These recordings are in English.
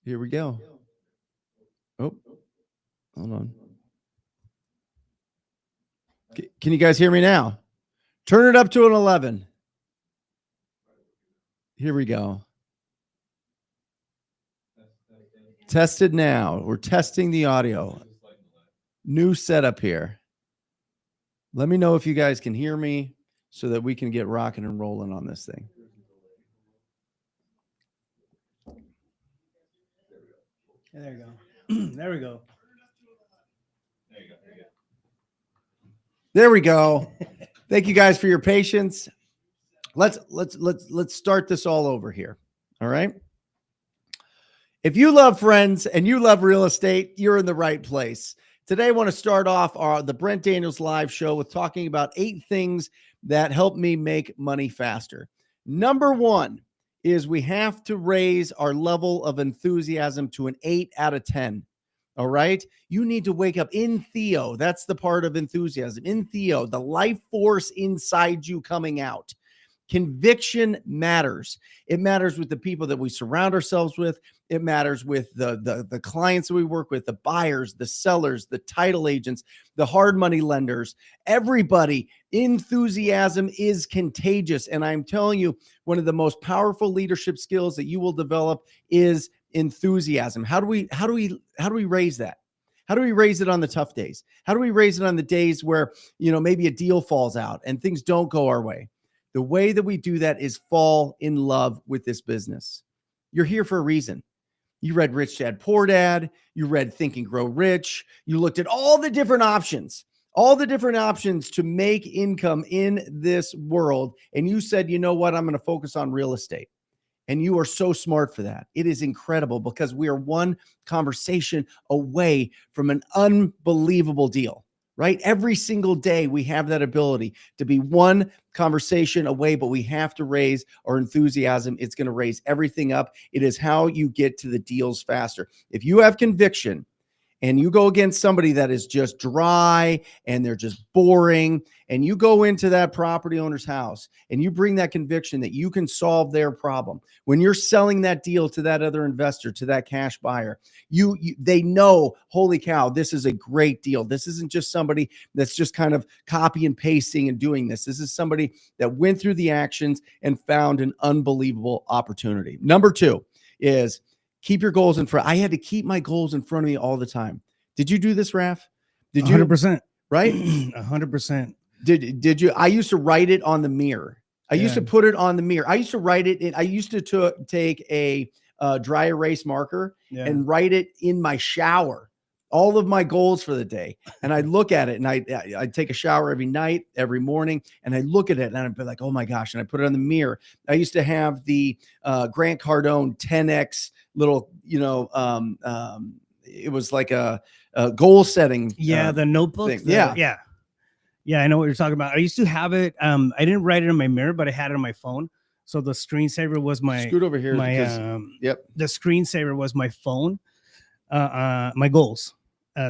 Here we go. Oh, hold on. Can you guys hear me now? Turn it up to an 11. Here we go. Tested now. We're testing the audio. New setup here. Let me know if you guys can hear me so that we can get rocking and rolling on this thing. There you go. There we go. There we go. Thank you guys for your patience. Let's start this all over here. All right. If you love friends and you love real estate, you're in the right place. Today, I want to start off the Brent Daniels live show with talking about 8 things that help me make money faster. Number 1 is we have to raise our level of enthusiasm to an 8 out of 10. All right. You need to wake up in Theo. That's the part of enthusiasm. In Theo, the life force inside you coming out. Conviction matters. It matters with the people that we surround ourselves with. It matters with the clients that we work with, the buyers, the sellers, the title agents, the hard money lenders, everybody. Enthusiasm is contagious. And I'm telling you, one of the most powerful leadership skills that you will develop is enthusiasm. How do we raise that? How do we raise it on the tough days? How do we raise it on the days where, maybe a deal falls out and things don't go our way? The way that we do that is fall in love with this business. You're here for a reason. You read Rich Dad, Poor Dad. You read Think and Grow Rich. You looked at all the different options to make income in this world. And you said, you know what? I'm going to focus on real estate. And you are so smart for that. It is incredible because we are one conversation away from an unbelievable deal, right? Every single day we have that ability to be one conversation away, but we have to raise our enthusiasm. It's going to raise everything up. It is how you get to the deals faster. If you have conviction and you go against somebody that is just dry and they're just boring, and you go into that property owner's house and you bring that conviction that you can solve their problem. When you're selling that deal to that other investor, to that cash buyer, they know, holy cow, this is a great deal. This isn't just somebody that's just kind of copy and pasting and doing this. This is somebody that went through the actions and found an unbelievable opportunity. Number 2 is keep your goals in front. I had to keep my goals in front of me all the time. Did you do this, Raph? Did you? 100%. Right? 100%. Did you? I used to write it on the mirror. I used to put it on the mirror. I used to write it in. I used to take a dry erase marker and write it in my shower. All of my goals for the day. And I'd look at it, and I'd take a shower every night, every morning, and I'd look at it and I'd be like, oh my gosh. And I put it on the mirror. I used to have the Grant Cardone 10X little, it was like a goal setting. The notebook. Yeah, I know what you're talking about. I used to have it. I didn't write it in my mirror, but I had it on my phone. So the screensaver was my scoot over here. The screensaver was my phone, my goals.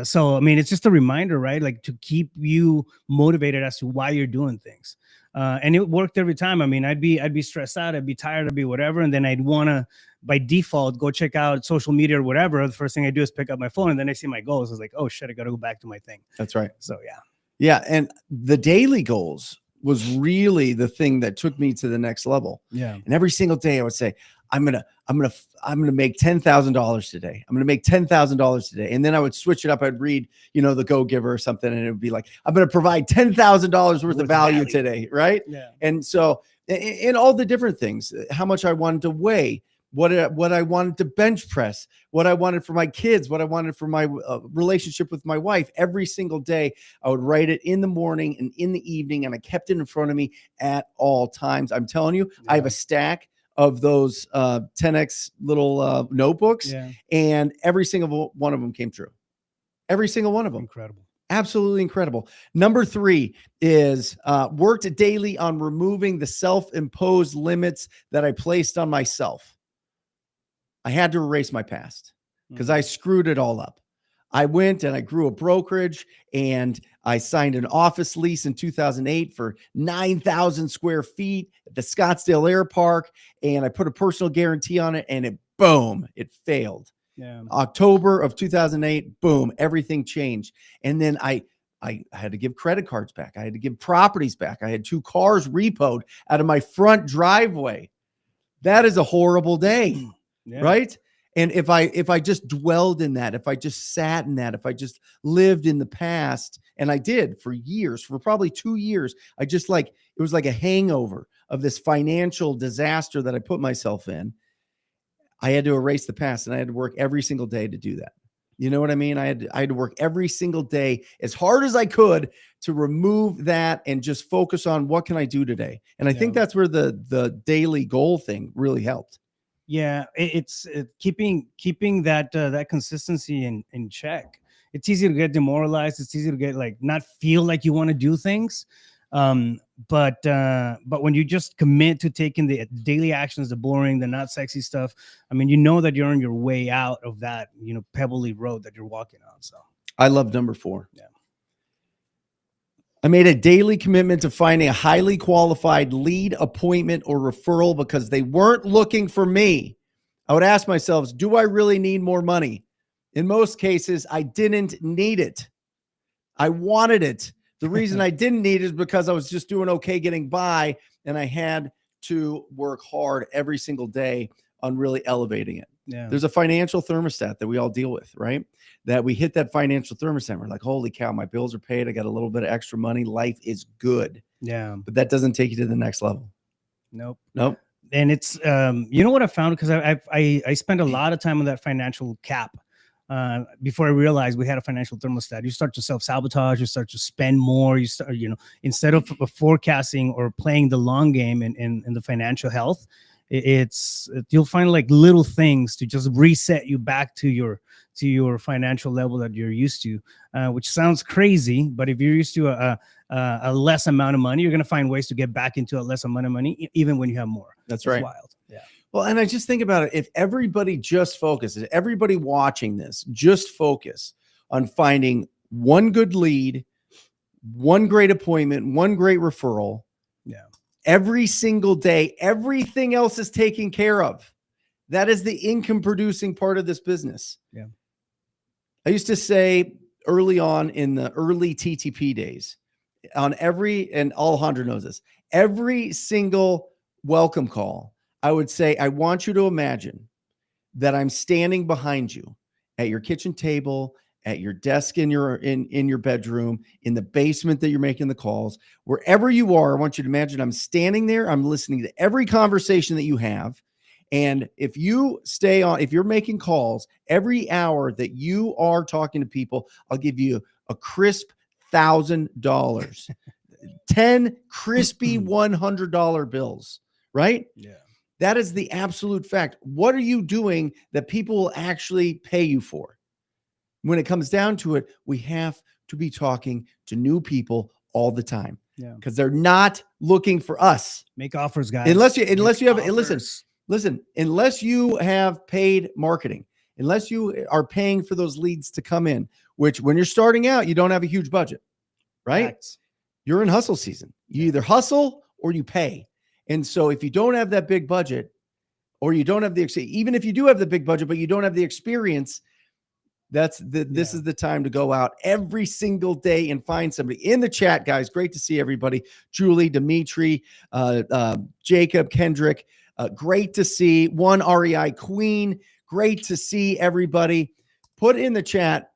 So, I mean, it's just a reminder, right? Like to keep you motivated as to why you're doing things. And it worked every time. I mean, I'd be stressed out. I'd be tired. I'd be whatever. And then I'd want to, by default, go check out social media or whatever. The first thing I do is pick up my phone, and then I see my goals. I was like, oh shit, I got to go back to my thing. That's right. So, yeah. Yeah. And the daily goals was really the thing that took me to the next level. Yeah. And every single day I would say, I'm going to make $10,000 today. I'm going to make $10,000 today. And then I would switch it up. I'd read, the Go Giver or something. And it would be like, I'm going to provide $10,000 worth of value today. Right. Yeah. And so in all the different things, how much I wanted to weigh, what I wanted to bench press, what I wanted for my kids, what I wanted for my relationship with my wife. Every single day, I would write it in the morning and in the evening, and I kept it in front of me at all times. I'm telling you, I have a stack of those 10X little notebooks, and every single one of them came true. Every single one of them. Incredible. Absolutely incredible. Number 3 is worked daily on removing the self-imposed limits that I placed on myself. I had to erase my past because I screwed it all up. I went and I grew a brokerage, and I signed an office lease in 2008 for 9,000 square feet at the Scottsdale Air Park. And I put a personal guarantee on it, and it boom, it failed. Yeah. October of 2008, boom, everything changed. And then I had to give credit cards back. I had to give properties back. I had 2 cars repoed out of my front driveway. That is a horrible day, right? And if I just dwelled in that, if I just sat in that, if I just lived in the past, and I did for years, for probably 2 years, I just it was like a hangover of this financial disaster that I put myself in. I had to erase the past, and I had to work every single day to do that. You know what I mean? I had to work every single day as hard as I could to remove that and just focus on what can I do today. And I think that's where the daily goal thing really helped. Yeah, it's keeping that consistency in check. It's easy to get demoralized. It's easy to get not feel like you want to do things. But when you just commit to taking the daily actions, the boring, the not sexy stuff, I mean, you know that you're on your way out of that, pebbly road that you're walking on. So I love number 4. Yeah. I made a daily commitment to finding a highly qualified lead, appointment, or referral because they weren't looking for me. I would ask myself, do I really need more money? In most cases, I didn't need it. I wanted it. The reason I didn't need it is because I was just doing okay getting by, and I had to work hard every single day on really elevating it. Yeah. There's a financial thermostat that we all deal with, right? That we hit that financial thermostat. We're like, holy cow, my bills are paid. I got a little bit of extra money. Life is good. Yeah. But that doesn't take you to the next level. Nope. And it's, you know what I found? Because I spent a lot of time on that financial cap. Before I realized we had a financial thermostat. You start to self-sabotage, you start to spend more, you start, instead of forecasting or playing the long game in the financial health, you'll find little things to just reset you back to your financial level that you're used to, which sounds crazy, but if you're used to a less amount of money, you're going to find ways to get back into a less amount of money, even when you have more. That's right. Wild. Yeah. Well, and I just think about it. If everybody just focuses, everybody watching this, just focus on finding one good lead, one great appointment, one great referral. Yeah. Every single day, everything else is taken care of. That is the income producing part of this business. Yeah. I used to say early on in the early TTP days, and Alejandro knows this, every single welcome call, I would say, I want you to imagine that I'm standing behind you at your kitchen table, at your desk in your bedroom, in the basement that you're making the calls, wherever you are. I want you to imagine I'm standing there. I'm listening to every conversation that you have. And if you if you're making calls every hour that you are talking to people, I'll give you a crisp $1,000, 10 crispy $100 bills, right? Yeah. That is the absolute fact. What are you doing that people will actually pay you for? When it comes down to it, we have to be talking to new people all the time. Yeah. Because they're not looking for us. Make offers, guys. Unless you have offers. Listen, unless you have paid marketing, unless you are paying for those leads to come in, which when you're starting out, you don't have a huge budget, right? Facts. You're in hustle season. You either hustle or you pay. And so if you don't have that big budget, or you don't have even if you do have the big budget, but you don't have the experience, this is the time to go out every single day and find somebody. In the chat, guys, great to see everybody. Julie, Dimitri, Jacob, Kendrick, great to see. One REI Queen, great to see everybody. Put in the chat,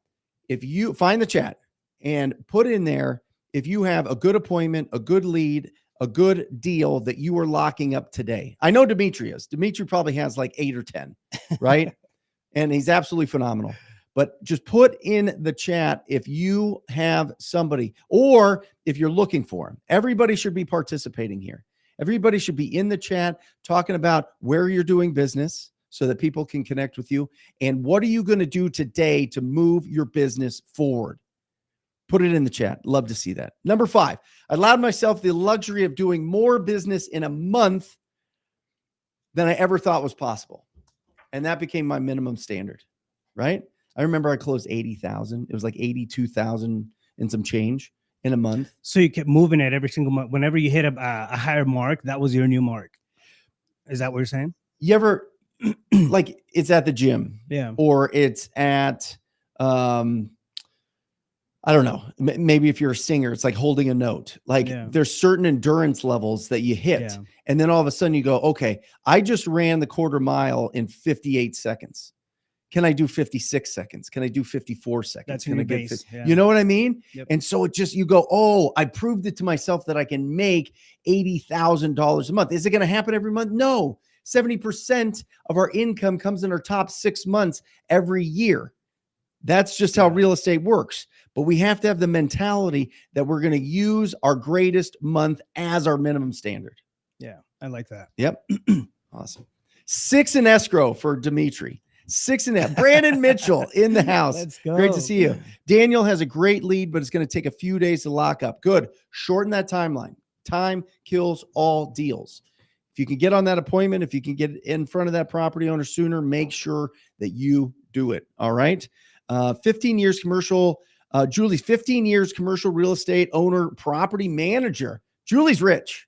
if you find the chat and put in there, if you have a good appointment, a good lead, a good deal that you are locking up today. I know Dimitri is. Dimitri probably has 8 or 10, right? And he's absolutely phenomenal. But just put in the chat if you have somebody, or if you're looking for him. Everybody should be participating here. Everybody should be in the chat talking about where you're doing business so that people can connect with you. And what are you going to do today to move your business forward? Put it in the chat. Love to see that. Number 5, I allowed myself the luxury of doing more business in a month than I ever thought was possible. And that became my minimum standard, right? I remember I closed 80,000. It was 82,000 and some change in a month. So you kept moving it every single month. Whenever you hit a higher mark, that was your new mark. Is that what you're saying? You ever like it's at the gym, Yeah. or it's at, I don't know, maybe if you're a singer, it's like holding a note. Like Yeah. there's certain endurance levels that you hit. Yeah. And then all of a sudden you go, okay, I just ran the quarter mile in 58 seconds. Can I do 56 seconds? Can I do 54 seconds? That's Can your I get base. Yeah. You know what I mean? Yep. And so it just, you go, oh, I proved it to myself that I can make $80,000 a month. Is it going to happen every month? No. 70% of our income comes in our top 6 months every year. That's just how real estate works. But we have to have the mentality that we're going to use our greatest month as our minimum standard. Yeah. I like that. Yep. Awesome. 6 in escrow for Dimitri. 6 in that. Brandon Mitchell in the house. Let's go. Great to see you. Daniel has a great lead, but it's going to take a few days to lock up. Good. Shorten that timeline. Time kills all deals. If you can get on that appointment, if you can get in front of that property owner sooner, make sure that you do it. All right. 15 years commercial. Julie's 15 years commercial real estate owner, property manager. Julie's rich.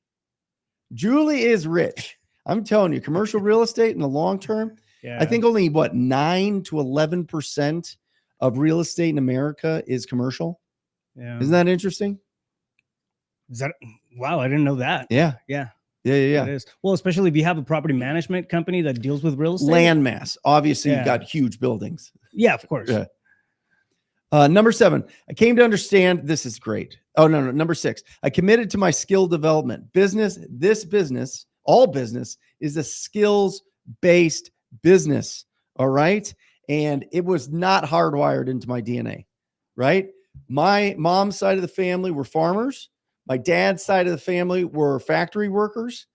Julie is rich. I'm telling you, commercial real estate in the long term, I think only 9 to 11% of real estate in America is commercial. Yeah. Isn't that interesting? Is that wow? I didn't know that. Yeah. Yeah. Yeah. It is. Well, especially if you have a property management company that deals with real estate. Land mass. Obviously, you've Yeah. got huge buildings. Yeah, of course. Yeah. Number 7, I came to understand this is great. Oh, no. Number 6, I committed to my skill development. All business is a skills-based business. All right. And it was not hardwired into my DNA, right? My mom's side of the family were farmers. My dad's side of the family were factory workers.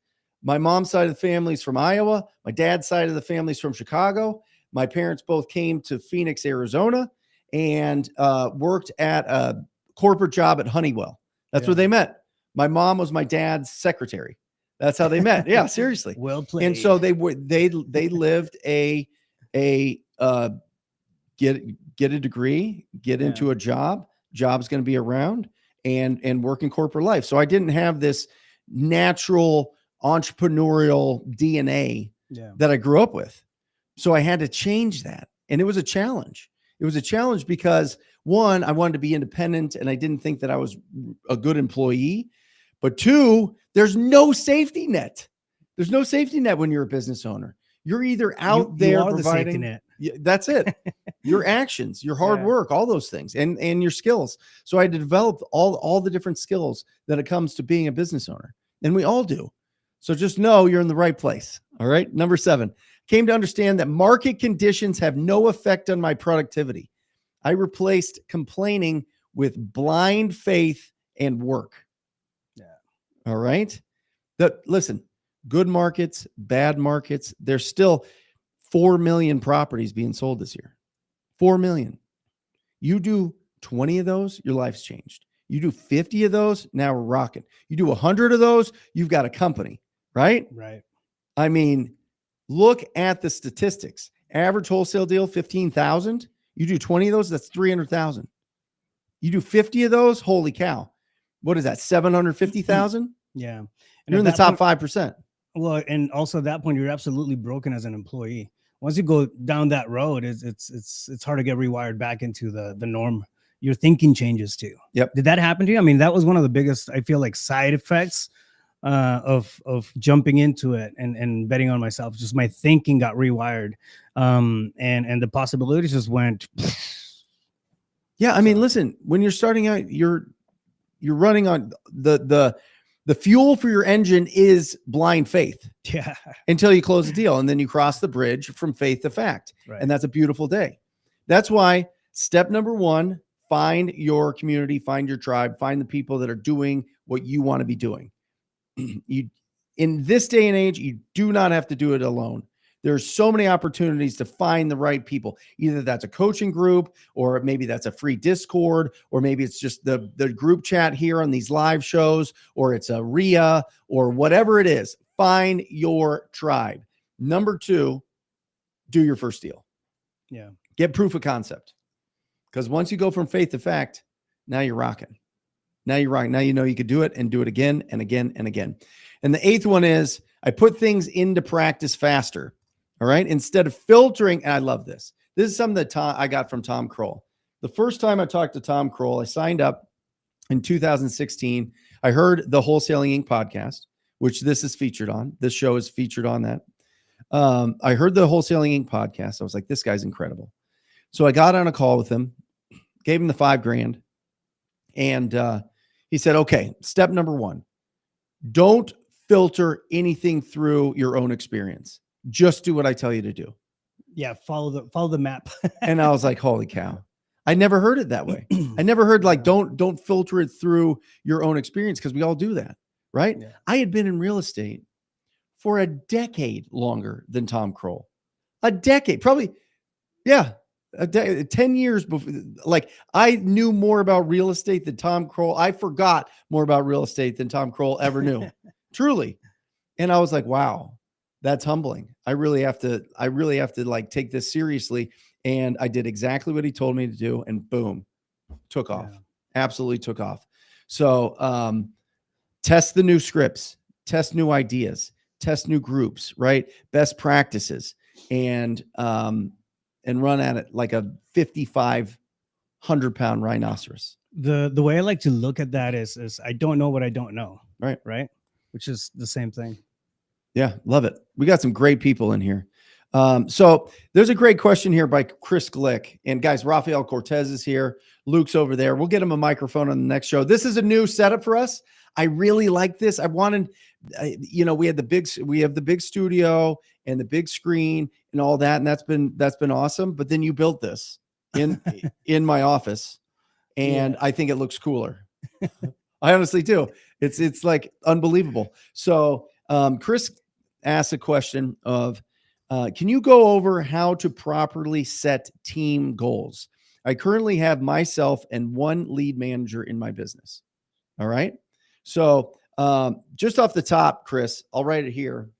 My mom's side of the family is from Iowa. My dad's side of the family is from Chicago. My parents both came to Phoenix, Arizona, and worked at a corporate job at Honeywell. That's where they met. My mom was my dad's secretary. That's how they met. Yeah, seriously. Well played. And so they lived a get a degree, get into a job. Job's going to be around, and work in corporate life. So I didn't have this natural entrepreneurial DNA that I grew up with. So I had to change that. And it was a challenge. It was a challenge because, one, I wanted to be independent and I didn't think that I was a good employee. But 2, there's no safety net. There's no safety net when you're a business owner. You're either out there providing the safety net. That's it. Your actions, your hard work, all those things, and your skills. So I had to develop all the different skills that it comes to being a business owner. And we all do. So just know you're in the right place. All right. Number 7, came to understand that market conditions have no effect on my productivity. I replaced complaining with blind faith and work. Yeah. All right. Listen, good markets, bad markets, there's still 4 million properties being sold this year. 4 million. You do 20 of those, your life's changed. You do 50 of those, now we're rocking. You do 100 of those, you've got a company, right? Right. I mean, look at the statistics. Average wholesale deal, 15,000. You do 20 of those, that's 300,000. You do 50 of those, holy cow. What is that? 750,000? Yeah. And you're in the top 5%. Well, and also at that point, you're absolutely broken as an employee. Once you go down that road, it's hard to get rewired back into the norm. Your thinking changes too. Yep. Did that happen to you? I mean, that was one of the biggest, I feel like, side effects of jumping into it and betting on myself. Just my thinking got rewired, and the possibilities just went. Yeah, I mean, listen, when you're starting out, you're running on the fuel for your engine is blind faith. Yeah. Until you close the deal, and then you cross the bridge from faith to fact. Right. And that's a beautiful day. That's why step number 1, find your community, find your tribe, find the people that are doing what you want to be doing. You, in this day and age, you do not have to do it alone. There's so many opportunities to find the right people. Either that's a coaching group, or maybe that's a free Discord, or maybe it's just the group chat here on these live shows, or it's a RIA, or whatever it is. Find your tribe. Number 2, do your first deal. Yeah. Get proof of concept. Because once you go from faith to fact, now you're rocking. Now you're rocking. Now you know you could do it, and do it again and again and again. And the 8th one is I put things into practice faster. All right. Instead of filtering, and I love this. This is something that I got from Tom Kroll. The first time I talked to Tom Kroll, I signed up in 2016. I heard the Wholesaling Inc. podcast, which this is featured on. This show is featured on that. I heard the Wholesaling Inc. podcast. I was like, this guy's incredible. So I got on a call with him, gave him the $5,000. And he said, okay, step number 1, don't filter anything through your own experience. Just do what I tell you to do. Yeah. Follow the map. And I was like, holy cow. I never heard it that way. I never heard like, don't filter it through your own experience, because we all do that, right? Yeah. I had been in real estate for a decade longer than Tom Kroll. A decade, probably. Yeah. 10 years before. Like, I knew more about real estate than Tom Kroll. I forgot more about real estate than Tom Kroll ever knew. Truly. And I was like, wow, that's humbling. I really have to like take this seriously. And I did exactly what he told me to do, and boom, took off. Yeah. Absolutely took off. So test the new scripts, test new ideas, test new groups, right? Best practices, and run at it like a 5,500-pound rhinoceros. The way I like to look at that is I don't know what I don't know. Right. Which is the same thing. Yeah, love it. We got some great people in here. So there's a great question here by Chris Glick. And guys, Rafael Cortez is here. Luke's over there. We'll get him a microphone on the next show. This is a new setup for us. I really like this. I wanted, we have the big studio and the big screen and all that. And that's been awesome. But then you built this in my office, and I think it looks cooler. I honestly do. It's like unbelievable. So Chris asked a question of, can you go over how to properly set team goals? I currently have myself and 1 lead manager in my business. All right. So just off the top, Chris, I'll write it here.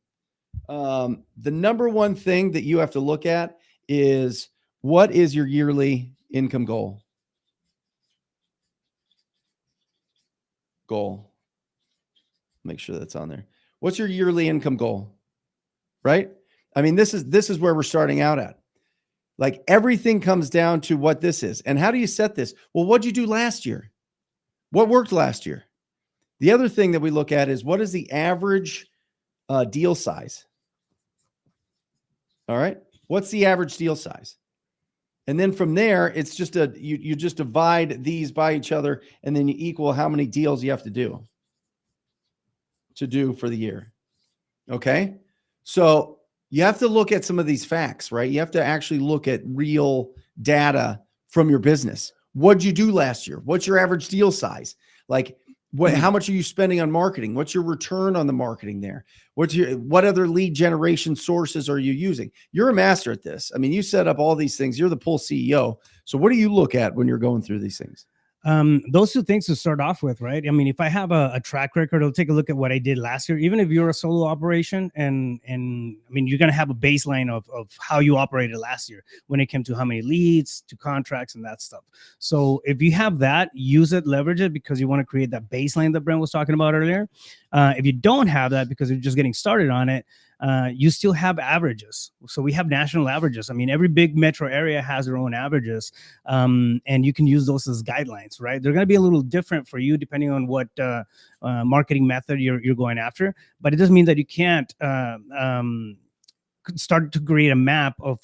The number 1 thing that you have to look at is, what is your yearly income goal? Make sure that's on there. What's your yearly income goal? Right? I mean, this is where we're starting out at. Like, everything comes down to what this is. And how do you set this? Well, what'd you do last year? What worked last year? The other thing that we look at is, what is the average deal size? All right. What's the average deal size? And then from there, it's just you just divide these by each other, and then you equal how many deals you have to do for the year. Okay. So you have to look at some of these facts, right? You have to actually look at real data from your business. What'd you do last year? What's your average deal size? Like, how much are you spending on marketing? What's your return on the marketing there? What other lead generation sources are you using? You're a master at this. I mean, you set up all these things. You're the Pulse CEO. So what do you look at when you're going through these things? Those 2 things to start off with, right? I mean, if I have a track record, I'll take a look at what I did last year. Even if you're a solo operation, and I mean, you're going to have a baseline of how you operated last year when it came to how many leads, to contracts, and that stuff. So if you have that, use it, leverage it, because you want to create that baseline that Brent was talking about earlier. If you don't have that, because you're just getting started on it, you still have averages. So we have national averages. I mean, every big metro area has their own averages, and you can use those as guidelines, right? They're going to be a little different for you depending on what marketing method you're going after, but it doesn't mean that you can't start to create a map of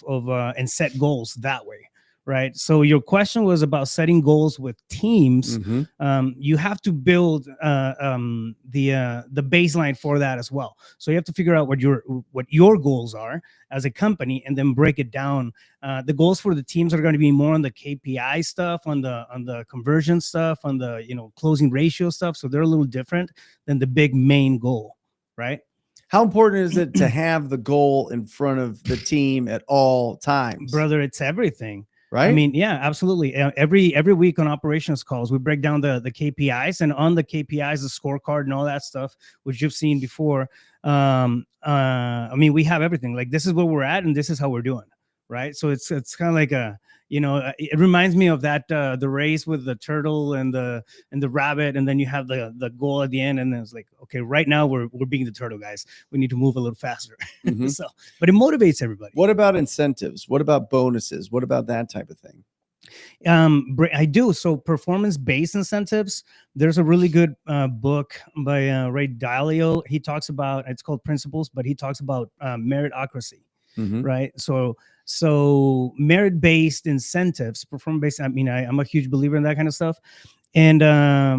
and set goals that way. Right. So your question was about setting goals with teams. Mm-hmm. You have to build the baseline for that as well. So you have to figure out what your goals are as a company, and then break it down. The goals for the teams are going to be more on the KPI stuff, on the conversion stuff, on the closing ratio stuff. So they're a little different than the big main goal. Right. How important is it to have the goal in front of the team at all times? Brother, it's everything. Right. I mean, yeah, absolutely. Every week on operations calls, we break down the KPIs, and on the KPIs, the scorecard and all that stuff, which you've seen before. I mean, we have everything. Like, this is where we're at, and this is how we're doing. right? So it's kind of like a, it reminds me of that the race with the turtle and the rabbit, and then you have the goal at the end, and then it's like, okay, right now we're being the turtle, guys. We need to move a little faster. Mhm. So, but it motivates everybody. What about incentives? What about bonuses? What about that type of thing? I do. So performance-based incentives. There's a really good book by Ray Dalio. He talks about, it's called Principles, but he talks about meritocracy, Mhm. right? So merit-based incentives, performance-based. I mean, I'm a huge believer in that kind of stuff. And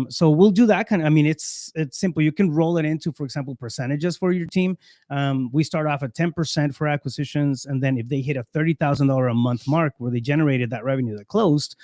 so we'll do that kind of, I mean, it's simple. You can roll it into, for example, percentages for your team. We start off at 10% for acquisitions, and then if they hit a $30,000 a month mark where they generated that revenue that closed,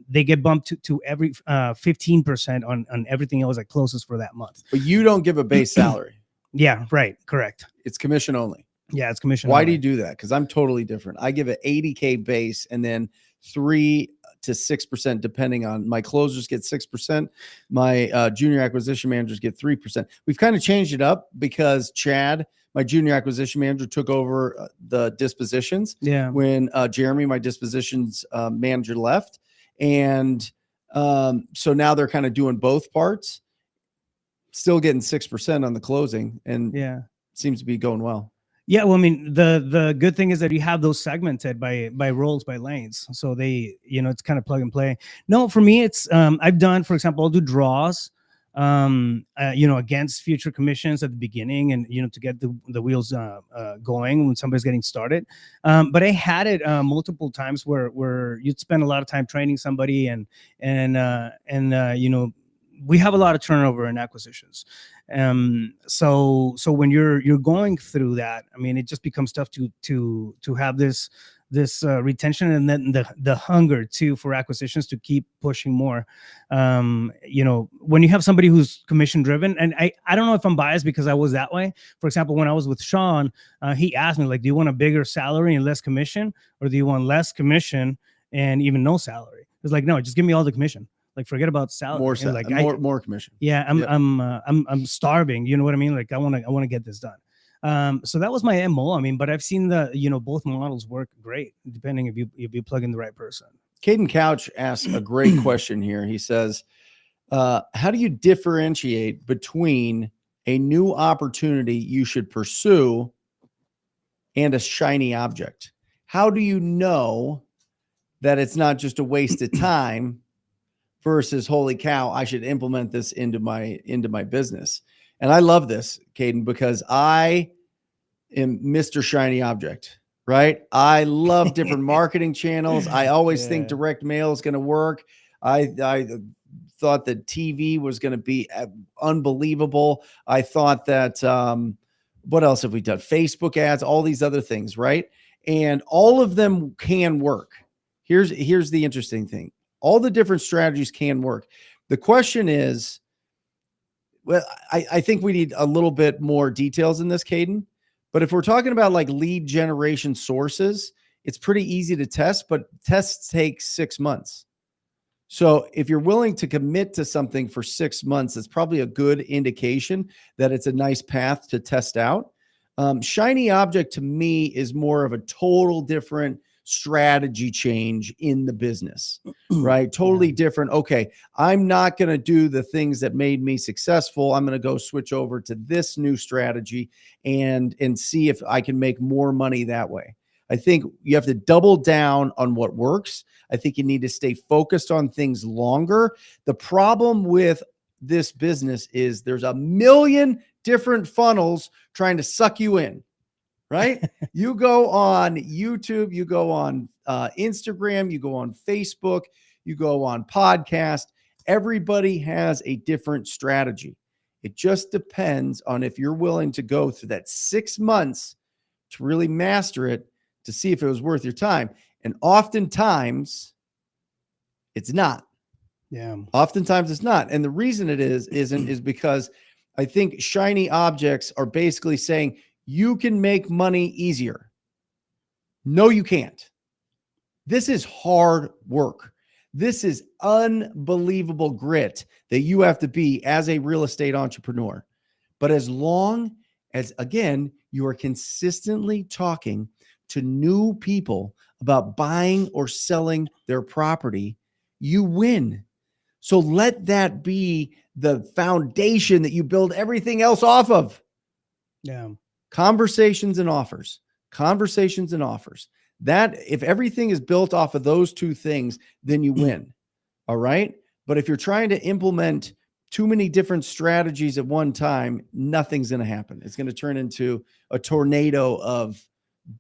they get bumped to every 15% on everything else that closes for that month. But you don't give a base salary. Yeah, right, correct. It's commission only. Yeah, it's commission. Why only. do you do that? Because I'm totally different. I give an 80K base and then 3 to 6%, depending on my closers get 6%. My junior acquisition managers get 3%. We've kind of changed it up because Chad, my junior acquisition manager, took over the dispositions. Yeah. When Jeremy, my dispositions manager, left. And so now they're kind of doing both parts, still getting 6% on the closing, and Yeah. seems to be going well. Yeah, well, I mean, the good thing is that you have those segmented by roles, by lanes, so they, it's kind of plug and play. No, for me, it's I've done, for example, I'll do draws, against future commissions at the beginning, and to get the wheels going when somebody's getting started. But I had it multiple times where you'd spend a lot of time training somebody, and we have a lot of turnover in acquisitions. So when you're going through that, I mean, it just becomes tough to have this retention, and then the hunger too for acquisitions to keep pushing more. When you have somebody who's commission driven, and I don't know if I'm biased because I was that way. For example, when I was with Sean, he asked me, like, do you want a bigger salary and less commission, or do you want less commission and even no salary? It's like, no, just give me all the commission. Like, forget about salary. More commission. Yeah, I'm starving. You know what I mean? Like, I want to get this done. So that was my MO. I mean, but I've seen both models work great, depending if you plug in the right person. Caden Couch asks a great question here. He says, how do you differentiate between a new opportunity you should pursue and a shiny object? How do you know that it's not just a waste of time versus, holy cow, I should implement this into my business? And I love this, Caden, because I am Mr. Shiny Object, right? I love different marketing channels. I always think direct mail is going to work. I thought that TV was going to be unbelievable. I thought that, what else have we done? Facebook ads, all these other things, right? And all of them can work. Here's the interesting thing. All the different strategies can work. The question is, well, I think we need a little bit more details in this, Caden. But if we're talking about like lead generation sources, it's pretty easy to test, but tests take 6 months. So if you're willing to commit to something for 6 months, it's probably a good indication that it's a nice path to test out. Shiny object to me is more of a total different strategy change in the business, right? Totally different. Okay, I'm not going to do the things that made me successful. I'm going to go switch over to this new strategy and see if I can make more money that way. I think you have to double down on what works. I think you need to stay focused on things longer. The problem with this business is there's a million different funnels trying to suck you in. Right? You go on YouTube, you go on Instagram, you go on Facebook, you go on podcast. Everybody has a different strategy. It just depends on if you're willing to go through that 6 months to really master it, to see if it was worth your time. And oftentimes it's not. Yeah. Oftentimes it's not. And the reason it isn't is because I think shiny objects are basically saying, you can make money easier. No, you can't. This is hard work. This is unbelievable grit that you have to be as a real estate entrepreneur. But as long as, again, you are consistently talking to new people about buying or selling their property, you win. So let that be the foundation that you build everything else off of. Yeah. Conversations and offers. Conversations and offers. That if everything is built off of those two things, then you win. All right. But if you're trying to implement too many different strategies at one time, nothing's going to happen. It's going to turn into a tornado of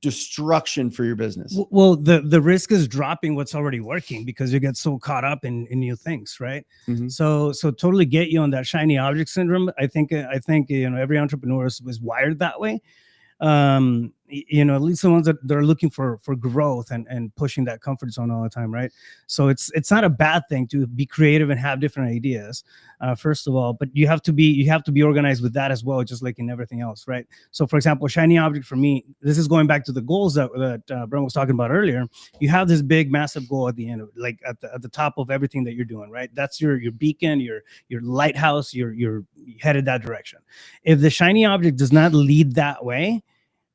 destruction for your business. Well, the risk is dropping what's already working because you get so caught up in new things, right? Mhm. So totally get you on that shiny object syndrome. I think every entrepreneur is wired that way. At least the ones that they're looking for growth and pushing that comfort zone all the time, right? So it's not a bad thing to be creative and have different ideas, first of all, but you have to be organized with that as well, just like in everything else, right? So for example, shiny object for me, this is going back to the goals that Brent was talking about earlier. You have this big massive goal at the end of it, like at the top of everything that you're doing, right? That's your beacon, your lighthouse, you're headed that direction. If the shiny object does not lead that way,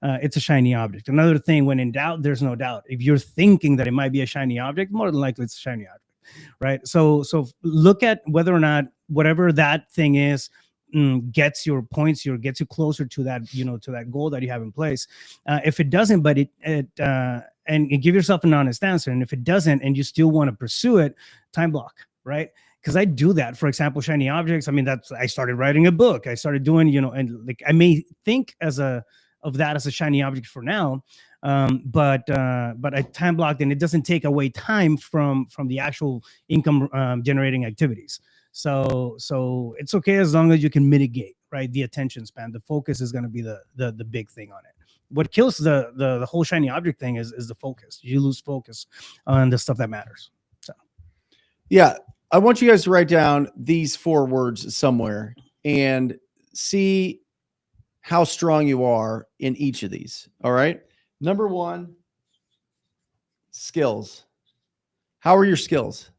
it's a shiny object. Another thing, when in doubt, there's no doubt. If you're thinking that it might be a shiny object, more than likely it's a shiny object, right? So look at whether or not whatever that thing is gets your points, gets you closer to that, to that goal that you have in place. If it doesn't, but and give yourself an honest answer. And if it doesn't, and you still want to pursue it, time block, right? Because I do that. For example, shiny objects. I mean, I started writing a book. I started doing, and like I may think of that as a shiny object for now, but I time blocked, and it doesn't take away time from the actual income generating activities. So it's okay as long as you can mitigate, right, the attention span. The focus is going to be the big thing on it. What kills the whole shiny object thing is the focus. You lose focus on the stuff that matters. So yeah, I want you guys to write down these 4 words somewhere and see how strong you are in each of these. All right. Number 1, skills. How are your skills?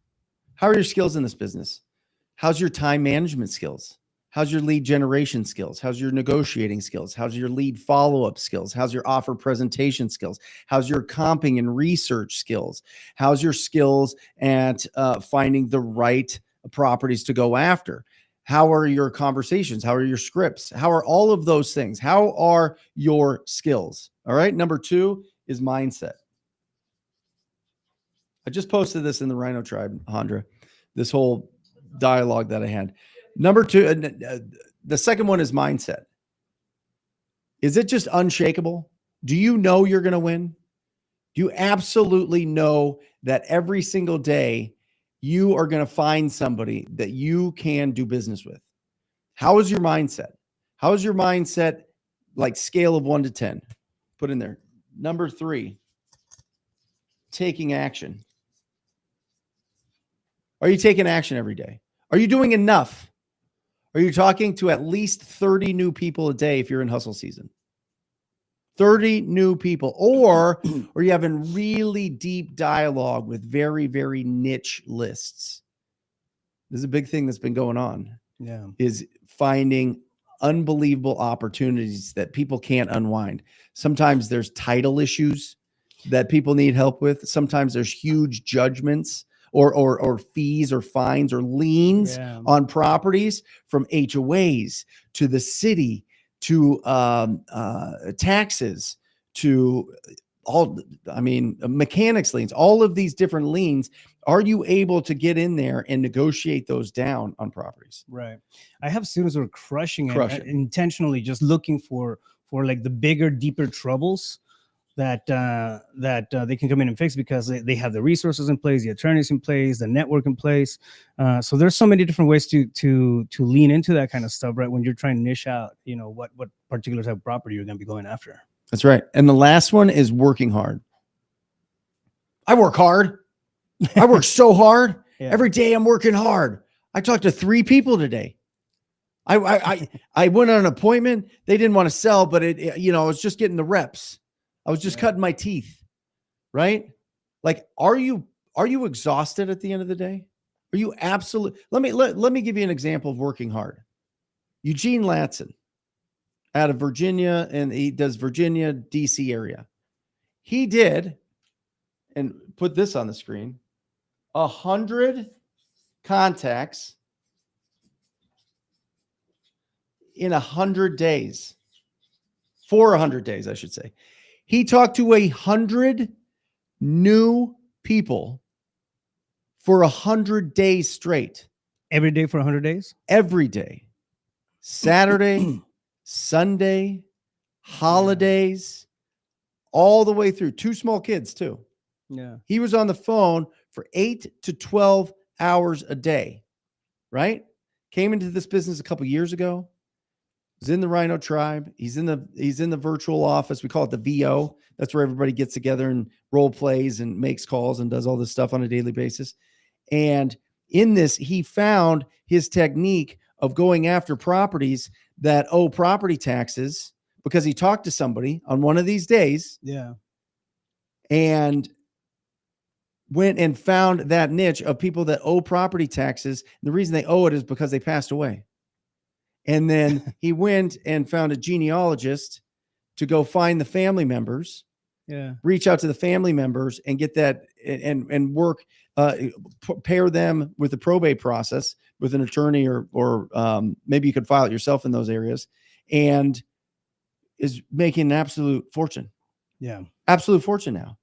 How are your skills in this business? How's your time management skills? How's your lead generation skills? How's your negotiating skills? How's your lead follow-up skills? How's your offer presentation skills? How's your comping and research skills? How's your skills at finding the right properties to go after? How are your conversations? How are your scripts? How are all of those things? How are your skills? All right. Number 2 is mindset. I just posted this in the Rhino Tribe, Handra, this whole dialogue that I had. Number 2, the second one is mindset. Is it just unshakable? Do you know you're going to win? Do you absolutely know that every single day you are going to find somebody that you can do business with? How is your mindset? How is your mindset, like scale of 1 to 10? Put in there. Number 3, taking action. Are you taking action every day? Are you doing enough? Are you talking to at least 30 new people a day if you're in hustle season? 30 new people, or are you having really deep dialogue with very, very niche lists? This is a big thing that's been going on. yeah, Is finding unbelievable opportunities that people can't unwind. Sometimes there's title issues that people need help with. Sometimes there's huge judgments or fees or fines or liens on properties, from HOAs to the city to taxes to mechanics liens, all of these different liens. Are you able to get in there and negotiate those down on properties? Right. I have students who are crushing it intentionally, just looking for like the bigger, deeper troubles that they can come in and fix because they have the resources in place, the attorneys in place, the network in place. So there's so many different ways to lean into that kind of stuff, right? When you're trying to niche out, what particular type of property you're going to be going after. That's right. And the last one is working hard. I work hard. I work so hard. Yeah. Every day I'm working hard. I talked to 3 people today. I went on an appointment. They didn't want to sell, but I was just getting the reps. I was just cutting my teeth, right? Like, are you exhausted at the end of the day? Are you absolutely? Let me give you an example of working hard. Eugene Latson, out of Virginia, and he does Virginia, DC area. he did, and put this on the screen, 100 contacts in 100 days. For 100 days, I should say. He talked to 100 new people for 100 days straight. Every day for 100 days? Every day. Saturday, Sunday, holidays, all the way through. 2 small kids, too. Yeah. He was on the phone for 8 to 12 hours a day, right? Came into this business a couple years ago. Was in the Rhino Tribe. He's in the virtual office. We call it the VO. That's where everybody gets together and role plays and makes calls and does all this stuff on a daily basis. And in this, he found his technique of going after properties that owe property taxes because he talked to somebody on one of these days. Yeah. And went and found that niche of people that owe property taxes. And the reason they owe it is because they passed away. And then he went and found a genealogist to go find the family members, reach out to the family members and get that and work, pair them with the probate process with an attorney or maybe you could file it yourself in those areas, and is making an absolute fortune. Yeah. Absolute fortune now.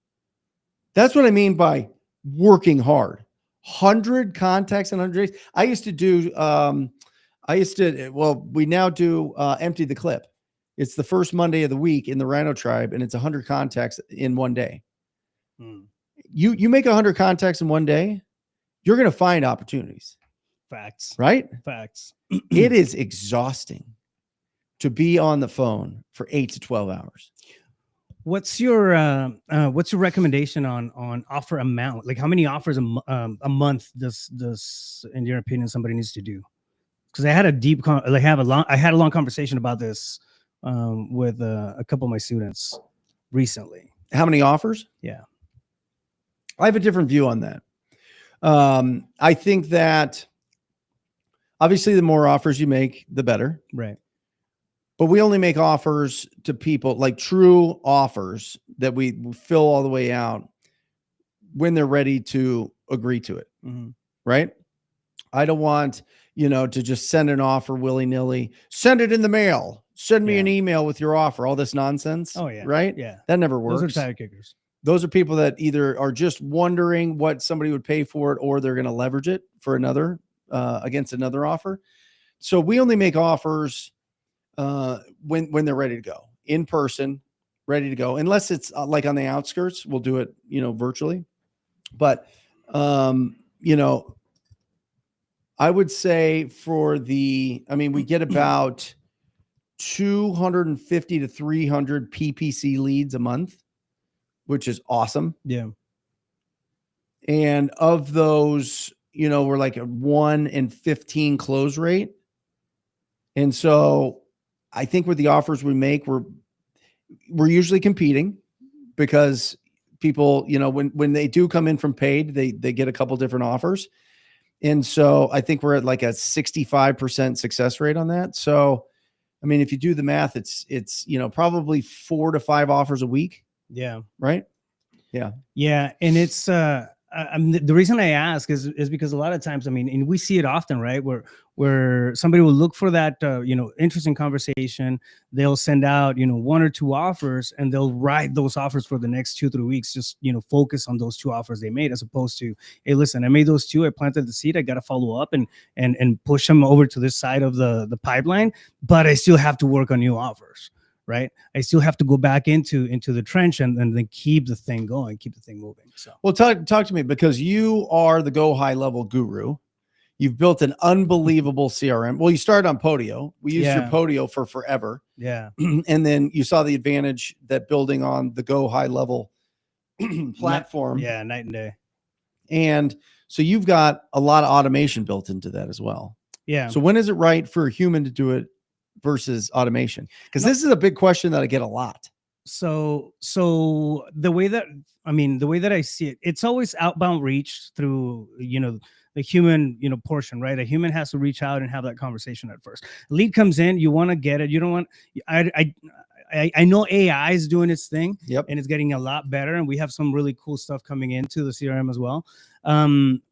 That's what I mean by working hard. 100 contacts in 100 days. I used to do, we now do Empty the Clip. It's the first Monday of the week in the Rhino Tribe, and it's 100 contacts in one day. You make 100 contacts in one day, you're going to find opportunities. Facts. Right? Facts. It is exhausting to be on the phone for 8 to 12 hours. What's your recommendation on offer amount? Like how many offers a month does in your opinion somebody needs to do? Because I had a long conversation about this with a couple of my students recently. How many offers? Yeah. I have a different view on that. I think that obviously the more offers you make, the better. Right. But we only make offers to people, like true offers that we fill all the way out when they're ready to agree to it. Mm-hmm. Right. I don't want, to just send an offer willy-nilly, send it in the mail, send me an email with your offer, all this nonsense. Oh yeah. Right. Yeah. That never works. Those are tire kickers. Those are people that either are just wondering what somebody would pay for it, or they're going to leverage it for another, against another offer. So we only make offers when they're ready to go, in person, ready to go, unless it's like on the outskirts, we'll do it, virtually. But, I would say we get about 250 to 300 PPC leads a month, which is awesome. Yeah. And of those, we're like a 1 in 15 close rate. And so I think with the offers we make, we're usually competing because people, when they do come in from paid, they get a couple different offers. And so I think we're at like a 65% success rate on that. So, I mean, if you do the math, it's probably 4 to 5 offers a week. Yeah. Right. Yeah. Yeah. And it's, the reason I ask is because a lot of times, and we see it often, right? Where somebody will look for that, interesting conversation. They'll send out, 1 or 2 offers, and they'll write those offers for the next 2-3 weeks. Just, focus on those 2 offers they made, as opposed to, hey, listen, I made those 2. I planted the seed. I got to follow up and push them over to this side of the pipeline, but I still have to work on new offers. Right. I still have to go back into the trench and then keep the thing going, keep the thing moving. So, well, talk to me, because you are the Go High Level guru. You've built an unbelievable CRM. Well, you started on Podio. We used your Podio for forever. Yeah. And then you saw the advantage that building on the Go High Level platform. Yeah. Night and day. And so you've got a lot of automation built into that as well. Yeah. So when is it right for a human to do it versus automation? Because this is a big question that I get a lot. So the way that the way that I see it, it's always outbound reach through the human portion, right? A human has to reach out and have that conversation at first. Lead comes in, you want to get it. You don't want. I know AI is doing its thing, Yep. and it's getting a lot better, and we have some really cool stuff coming into the CRM as well.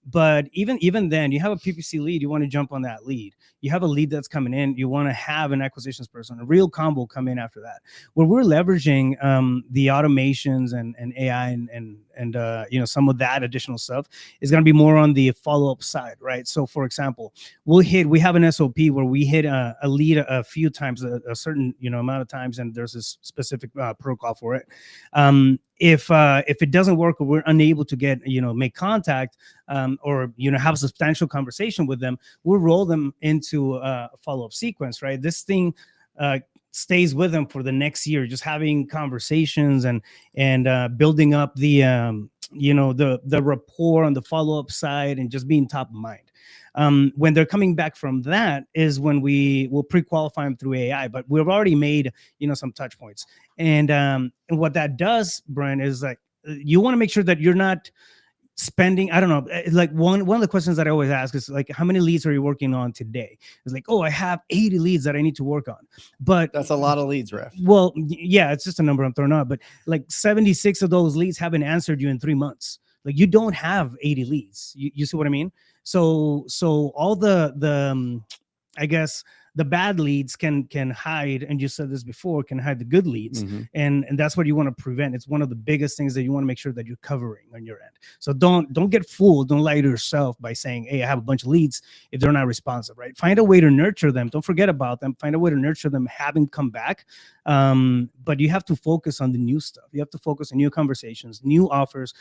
But even then, you have a PPC lead, you want to jump on that lead. You have a lead that's coming in, you want to have an acquisitions person, a real combo come in after that. Where we're leveraging the automations and AI and some of that additional stuff is going to be more on the follow-up side, right? So for example, we have an SOP where we hit a lead a few times, a certain amount of times, and there's this specific protocol for it. If it doesn't work, or we're unable to get make contact, or have a substantial conversation with them, we'll roll them into a follow-up sequence, right? This thing stays with them for the next year, just having conversations and building up the the rapport on the follow-up side and just being top of mind. When they're coming back from that is when we will pre-qualify them through AI, but we've already made some touch points. And what that does, Brent, is like you want to make sure that you're not spending, I don't know, like one of the questions that I always ask is like, how many leads are you working on today? It's like, oh, I have 80 leads that I need to work on. But That's a lot of leads, Ref. well, yeah, it's just a number I'm throwing out, but like 76 of those leads haven't answered you in 3 months. Like you don't have 80 leads. You see what I mean? So all the I guess the bad leads can hide, and you said this before, can hide the good leads. Mm-hmm. And that's what you want to prevent. It's one of the biggest things that you want to make sure that you're covering on your end. So don't get fooled. Don't lie to yourself by saying, hey, I have a bunch of leads if they're not responsive, right? Find a way to nurture them. Don't forget about them. Find a way to nurture them, having come back. But you have to focus on the new stuff. You have to focus on new conversations, new offers,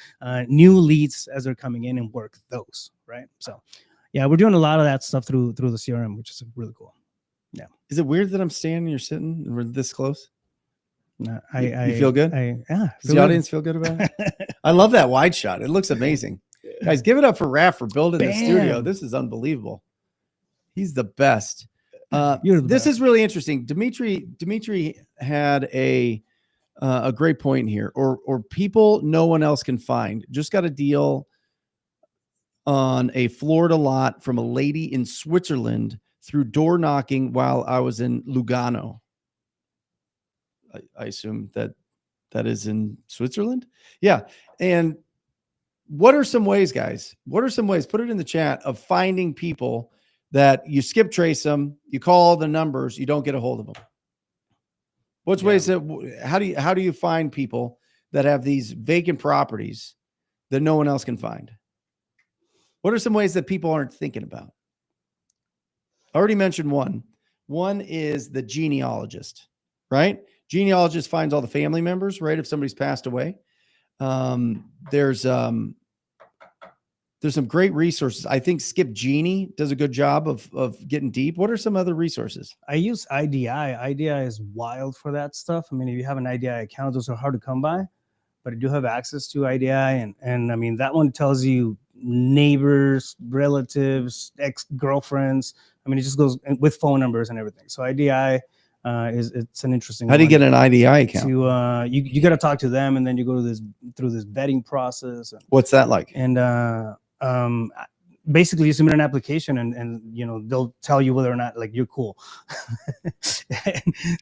new leads as they're coming in, and work those, right? So yeah, we're doing a lot of that stuff through the CRM, which is really cool. Yeah. Is it weird that I'm standing, you're sitting, and we're this close? No, you feel good? Yeah. Does the audience feel good about it? I love that wide shot. It looks amazing. Guys, give it up for Raph for building the studio. This is unbelievable. He's the best. This is really interesting. Dimitri had a great point here, or people no one else can find. Just got a deal on a Florida lot from a lady in Switzerland through door knocking while I was in Lugano. I assume that is in Switzerland. Yeah. And what are some ways, guys? What are some ways? Put it in the chat of finding people that you skip trace them, you call the numbers, you don't get a hold of them. What's ways that how do you find people that have these vacant properties that no one else can find? What are some ways that people aren't thinking about? I already mentioned one. One is the genealogist, right? Genealogist finds all the family members, right? If somebody's passed away. There's some great resources. I think Skip Genie does a good job of getting deep. What are some other resources? I use IDI. IDI is wild for that stuff. I mean, if you have an IDI account, those are hard to come by, but I do have access to IDI. And I mean, that one tells you neighbors, relatives, ex-girlfriends. I mean, it just goes with phone numbers and everything. So IDI it's an interesting. How do you get an IDI account? You got to talk to them, and then you go through this vetting process. What's that like? And basically, you submit an application, and they'll tell you whether or not like you're cool.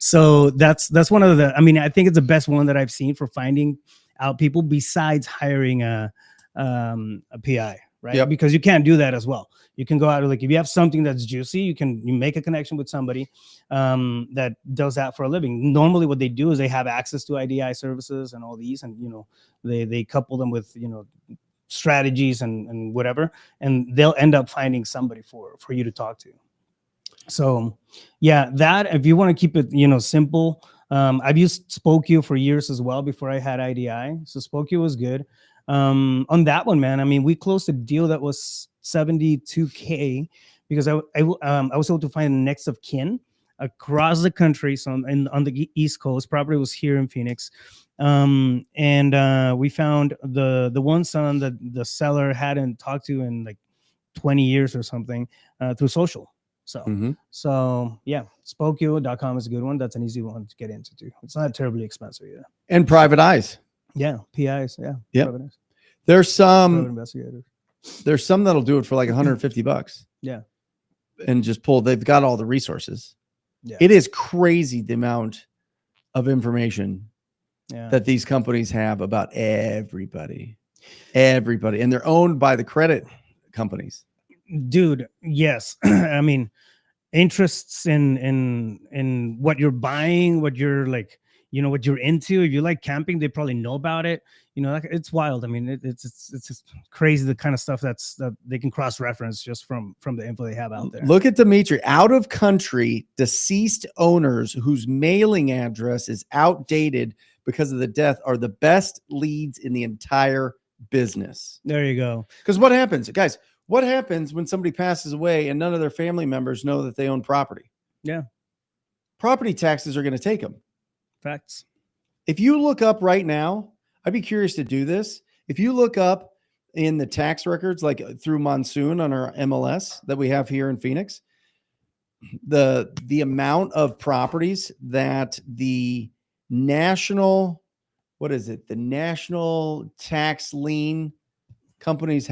So that's one of the. I mean, I think it's the best one that I've seen for finding out people besides hiring a PI, right? Yep. Because you can't do that as well. You can go out, like if you have something that's juicy, you make a connection with somebody that does that for a living. Normally what they do is they have access to IDI services and all these, and they couple them with strategies and whatever, and they'll end up finding somebody for you to talk to. So yeah, that if you want to keep it simple, I've used Spokeo for years as well before I had IDI. So Spokeo was good. On that one, man, I mean, we closed a deal that was $72K because I was able to find the next of kin across the country. So on the East Coast, property was here in Phoenix. And we found the one son that the seller hadn't talked to in like 20 years or something through social. So, Mhm. so yeah, spokeo.com is a good one. That's an easy one to get into too. It's not terribly expensive either. And private eyes. Yeah, PIs. Yeah, Yep. private eyes, There's private some investigators. that'll do it for like $150 Yeah, and just pull. They've got all the resources. yeah, It is crazy the amount of information yeah. that these companies have about everybody, and they're owned by the credit companies. Dude, yes. I mean, interests in what you're buying, what you're like, what you're into. If you like camping, they probably know about it. Like, it's wild. I mean, it's just crazy, the kind of stuff that they can cross reference just from the info they have out there. Look at Dimitri. Out of country deceased owners whose mailing address is outdated because of the death are the best leads in the entire business. There you go. Because what happens, guys? What happens when somebody passes away and none of their family members know that they own property? Yeah. Property taxes are going to take them. Facts. If you look up right now, I'd be curious to do this. If you look up in the tax records, like through Monsoon on our MLS that we have here in Phoenix, the amount of properties that the national, the national tax lien companies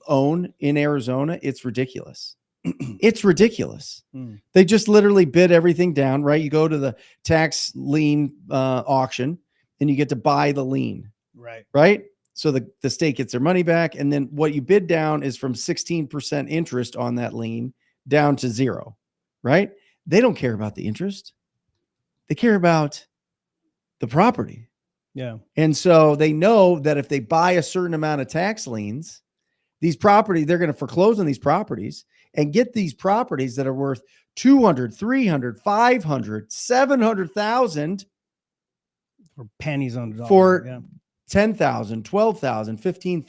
own in Arizona, it's ridiculous. It's ridiculous. They just literally bid everything down, right? You go to the tax lien auction and you get to buy the lien. Right. So the state gets their money back. And then what you bid down is from 16% interest on that lien down to 0. Right. They don't care about the interest. They care about the property. Yeah. And so they know that if they buy a certain amount of tax liens, these properties, they're going to foreclose on these properties and get these properties that are worth 200, 300, 500, 700,000 for pennies on the dollar. For yeah. $10,000, $12,000,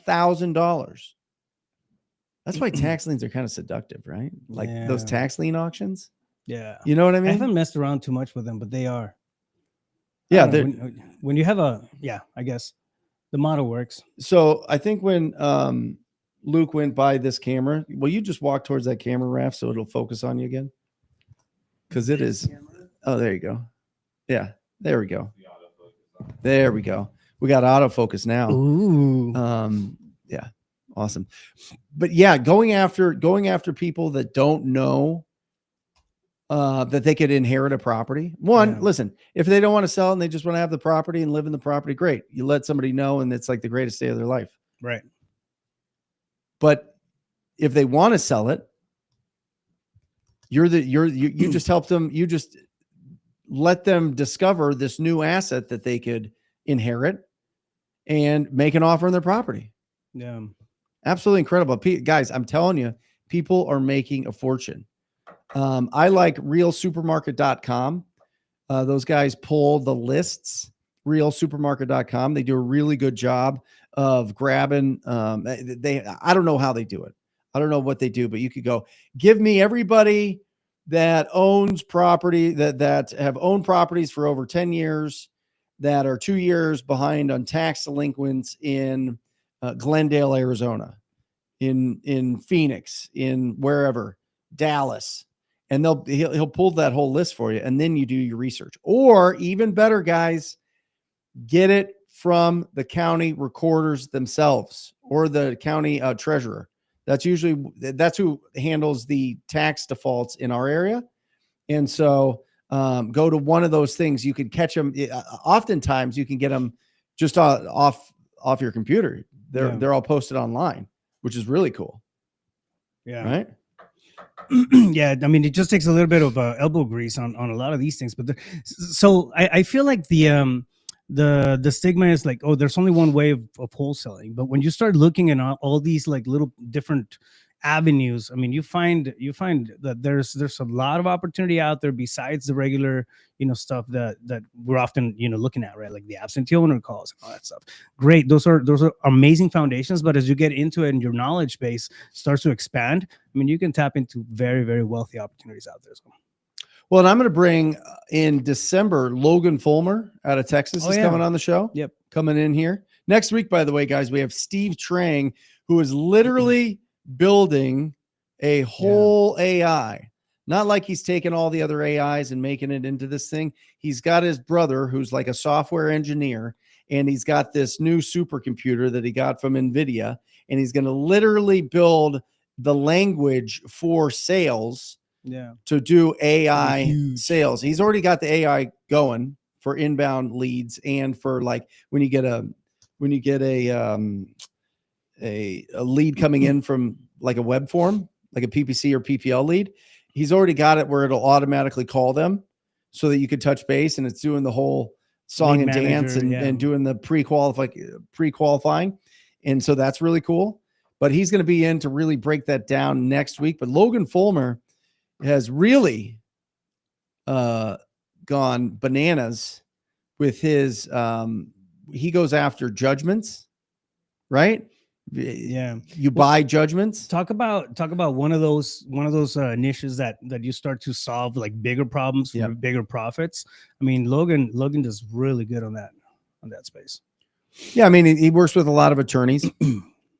$15,000. That's why tax liens are kind of seductive, right? Like those tax lien auctions. Yeah. You know what I I mean? haven't messed around too much with them, but they are. Yeah. When you have I guess the model works. So I think when Luke went by this camera, will you just walk towards that camera, Raph, so it'll focus on you again? Because it is. Oh, there you go. Yeah, there we go. There we go. We got autofocus now. Ooh. Yeah, awesome. But yeah, going after people that don't know that they could inherit a property. Listen, if they don't want to sell and they just want to have the property and live in the property, great. You let somebody know and it's like the greatest day of their life. Right. But if they want to sell it, you just help them. You just let them discover this new asset that they could inherit and make an offer on their property. Yeah. Absolutely incredible. Guys, I'm telling you, people are making a fortune. I like realsupermarket.com. Those guys pull the lists, realsupermarket.com. They do a really good job of grabbing. I don't know how they do it. I don't know what they do, but you could go, give me everybody that owns property that have owned properties for over 10 years, that are 2 years behind on tax delinquents in Glendale, Arizona, in Phoenix, in wherever, Dallas. And he'll pull that whole list for you. And then you do your research. Or even better, guys, get it from the county recorders themselves or the county treasurer. That's who handles the tax defaults in our area. And so go to one of those things. You can catch them. Oftentimes you can get them just off your computer. They're all posted online, which is really cool. Yeah. Right. Yeah, I mean, it just takes a little bit of elbow grease on a lot of these things, but so I feel like the stigma is like, oh, there's only one way of wholesaling. But when you start looking at all these like little different avenues, I mean, you find that there's a lot of opportunity out there besides the regular stuff that we're often looking at, right? Like the absentee owner calls and all that stuff. Great, those are amazing foundations, but as you get into it and your knowledge base starts to expand, I mean, you can tap into very, very wealthy opportunities out there. So. Well, and I'm going to bring in December, Logan Fulmer out of Texas is coming on the show. Yep. Coming in here. Next week, by the way, guys, we have Steve Trang, who is literally building a whole AI, Not like he's taken all the other AIs and making it into this thing. He's got his brother who's like a software engineer, and he's got this new supercomputer that he got from NVIDIA, and he's going to literally build the language for sales to do AI sales. He's already got the AI going for inbound leads and for like when you get a lead coming in from like a web form, like a PPC or PPL lead. He's already got it where it'll automatically call them so that you could touch base, and it's doing the whole song Lead and dance and doing the pre-qualifying. And so that's really cool. But he's going to be in to really break that down next week. But Logan Fulmer has really gone bananas with his he goes after judgments, right? Yeah, you buy judgments. Talk about one of those niches that you start to solve like bigger problems for bigger profits. I mean, Logan does really good on that space. Yeah, I mean, he works with a lot of attorneys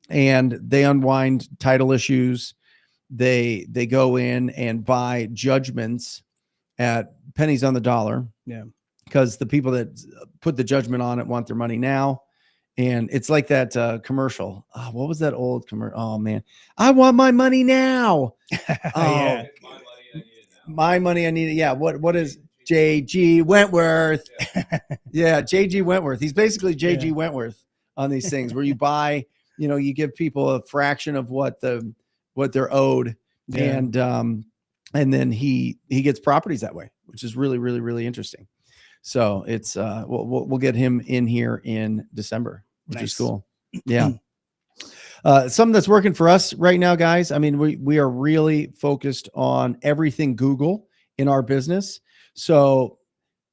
and they unwind title issues. They go in and buy judgments at pennies on the dollar. Yeah, because the people that put the judgment on it want their money now. And it's like that commercial. Oh, what was that old commercial? Oh man, I want my money now. Yeah. My money, I need it. Yeah. What is J.G. Wentworth? Yeah, J.G. Wentworth. He's basically J.G. Wentworth on these things where you buy, you give people a fraction of what they're owed. Yeah. And then he gets properties that way, which is really, really, really interesting. So it's we'll get him in here in December, which is cool. Yeah. Something that's working for us right now, guys. I mean, we are really focused on everything Google in our business. So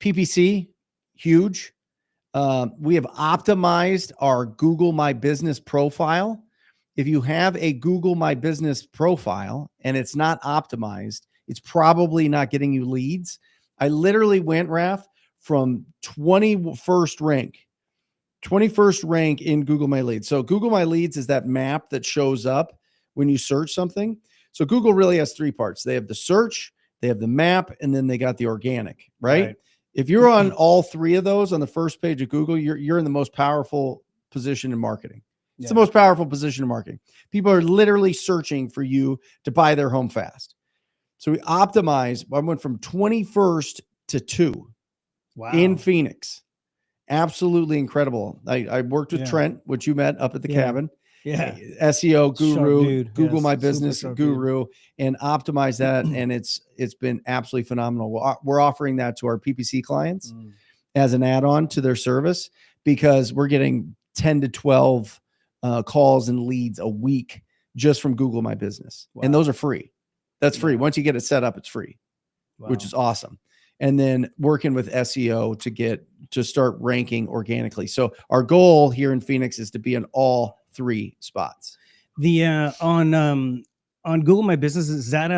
PPC, huge. We have optimized our Google My Business profile. If you have a Google My Business profile and it's not optimized, it's probably not getting you leads. I literally went, Raph, from 21st rank in Google My Leads. So Google My Leads is that map that shows up when you search something. So Google really has three parts. They have the search, they have the map, and then they got the organic, right? If you're on all three of those on the first page of Google, you're in the most powerful position in marketing. It's the most powerful position in marketing. People are literally searching for you to buy their home fast. So we optimize. I went from 21st to 2. Wow. In Phoenix. Absolutely incredible. I worked with Trent, which you met up at the cabin. Yeah. SEO guru, Google My Business guru, dude. and optimize that. And it's been absolutely phenomenal. We're offering that to our PPC clients as an add-on to their service because we're getting 10 to 12 calls and leads a week just from Google My Business. Wow. And those are free. That's free. Once you get it set up, it's free, which is awesome. And then working with SEO to start ranking organically. So our goal here in Phoenix is to be in all 3 spots. The on Google My Business, is that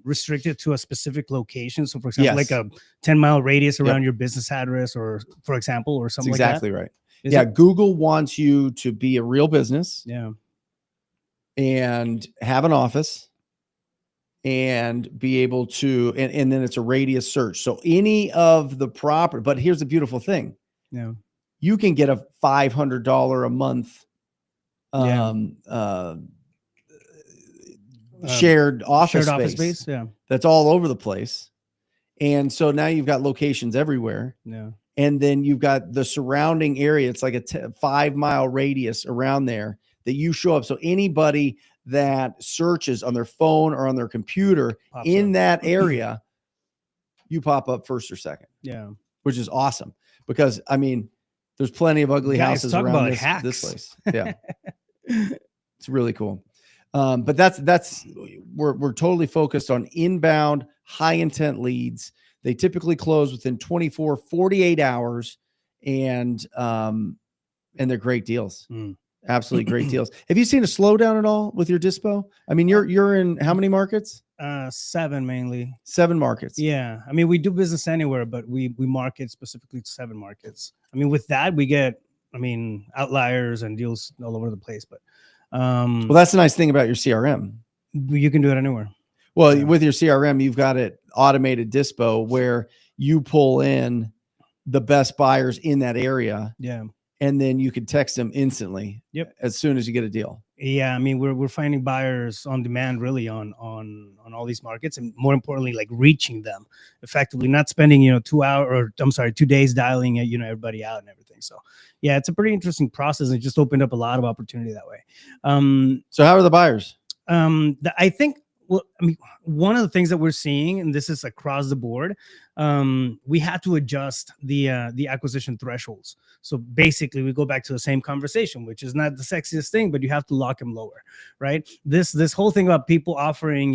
restricted to a specific location? So for example, like a 10-mile radius around your business address, or for example, or something like that? That's exactly right. Yeah, Google wants you to be a real business. Yeah. And have an office. And be able to, and then it's a radius search. So any of the property, but here's the beautiful thing. Yeah. You can get a $500 a month shared office space. Yeah. That's all over the place. And so now you've got locations everywhere. Yeah. And then you've got the surrounding area. It's like a 5-mile radius around there that you show up. So anybody that searches on their phone or on their computer in that area, you pop up first or second. Yeah. Which is awesome because I mean, there's plenty of ugly houses around this place. Yeah. It's really cool. But we're totally focused on inbound high intent leads. They typically close within 48 hours and they're great deals. Absolutely great deals. Have you seen a slowdown at all with your dispo? I mean, you're in how many markets? 7 mainly. 7 markets. Yeah. I mean, we do business anywhere, but we market specifically to 7 markets. I mean, with that, we get, outliers and deals all over the place. But well, that's the nice thing about your CRM. You can do it anywhere. Well, Yeah. with your CRM, you've got it automated dispo where you pull in the best buyers in that area, Yeah. and then you can text them instantly. Yep. As soon as you get a deal. Yeah, I mean, we're finding buyers on demand really on all these markets, and more importantly, like reaching them effectively, not spending 2 days dialing everybody out and everything. So yeah, it's a pretty interesting process. It just opened up a lot of opportunity that way. So how are the buyers? I think, well, I mean, one of the things that we're seeing, and this is across the board, we had to adjust the acquisition thresholds. So basically, we go back to the same conversation, which is not the sexiest thing, but you have to lock them lower, right? This whole thing about people offering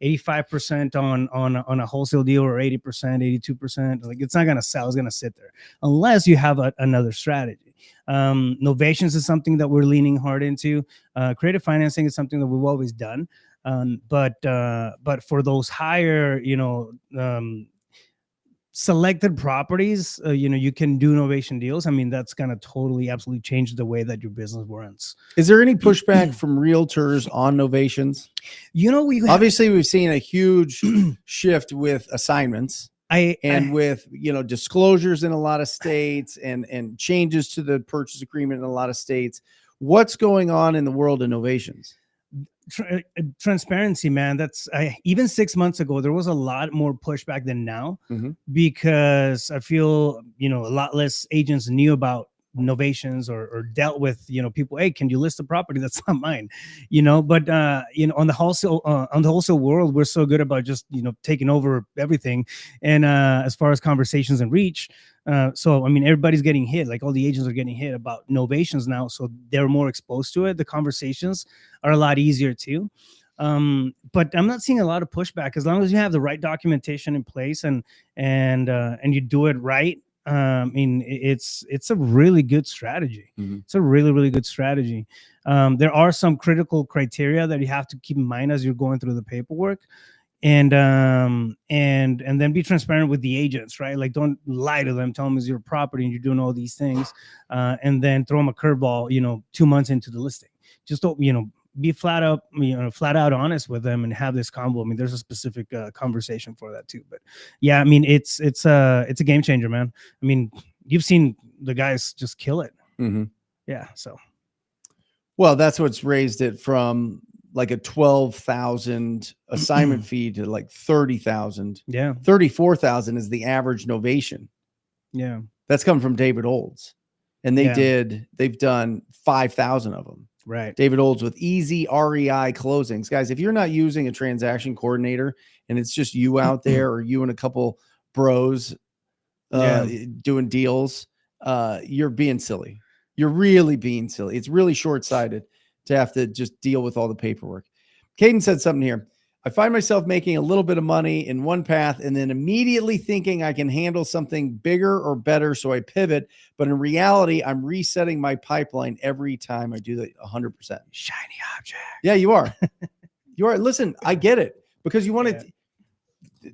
85% on a wholesale deal, or 80%, 82%, like, it's not gonna sell. It's gonna sit there unless you have another strategy. Novations is something that we're leaning hard into. Creative financing is something that we've always done. But for those higher, selected properties, you can do novation deals. I mean, that's gonna totally, absolutely change the way that your business runs. Is there any pushback from realtors on novations? Obviously, we've seen a huge shift with assignments. With disclosures in a lot of states, and changes to the purchase agreement in a lot of states. What's going on in the world of novations? Transparency, man. That's even 6 months ago, there was a lot more pushback than now, because I feel a lot less agents knew about novations, or dealt with people. Hey, can you list a property that's not mine? But on the wholesale world, we're so good about just taking over everything. And as far as conversations and reach, so I mean, everybody's getting hit. Like, all the agents are getting hit about novations now, so they're more exposed to it. The conversations are a lot easier too. But I'm not seeing a lot of pushback, as long as you have the right documentation in place, and you do it right. I mean, it's a really good strategy. It's a really, really good strategy. There are some critical criteria that you have to keep in mind as you're going through the paperwork, and then be transparent with the agents, right? Like, don't lie to them, tell them it's your property and you're doing all these things, and then throw them a curveball 2 months into the listing. Just don't be flat out honest with them, and have this combo. I mean, there's a specific conversation for that too. But yeah, I mean, it's a game changer, man. I mean, you've seen the guys just kill it. Yeah. So, well, that's what's raised it from like a 12,000 assignment fee to like 30,000. Yeah. 34,000 is the average novation. Yeah. That's come from David Olds, and they've done 5,000 of them. Right. David Olds with easy REI closings. Guys, if you're not using a transaction coordinator, and it's just you out there, or you and a couple bros doing deals, you're being silly. You're really being silly. It's really short-sighted to have to just deal with all the paperwork. Caden said something here. I find myself making a little bit of money in one path, and then immediately thinking I can handle something bigger or better, so I pivot. But in reality, I'm resetting my pipeline every time I do that. 100%. Shiny object. Yeah, you are. You are. Listen, I get it, because you want to.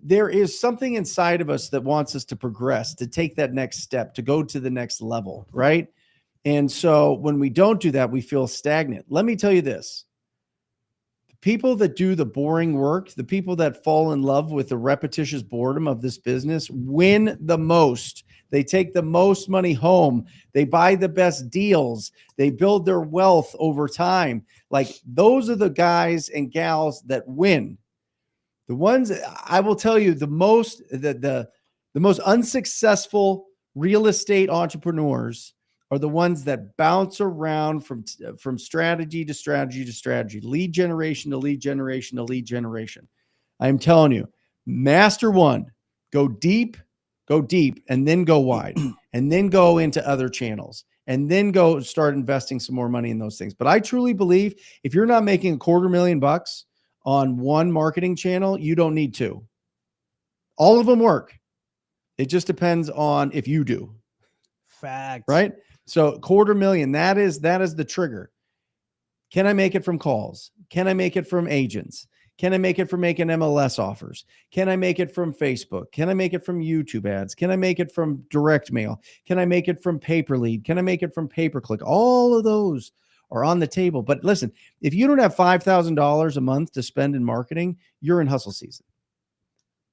There is something inside of us that wants us to progress, to take that next step, to go to the next level, right? And so when we don't do that, we feel stagnant. Let me tell you this. People that do the boring work, the people that fall in love with the repetitious boredom of this business, win the most. They take the most money home. They buy the best deals. They build their wealth over time. Like, those are the guys and gals that win. The ones, I will tell you, the most unsuccessful real estate entrepreneurs are the ones that bounce around from strategy to strategy to strategy, lead generation to lead generation to lead generation. I'm telling you, master one, go deep, and then go wide, and then go into other channels, and then go start investing some more money in those things. But I truly believe if you're not making $250,000 on one marketing channel, you don't need two. All of them work. It just depends on if you do. Facts. Right? So $250,000, that is the trigger. Can I make it from calls? Can I make it from agents? Can I make it from making MLS offers? Can I make it from Facebook? Can I make it from YouTube ads? Can I make it from direct mail? Can I make it from pay per lead? Can I make it from pay per click? All of those are on the table. But listen, if you don't have $5,000 a month to spend in marketing, you're in hustle season.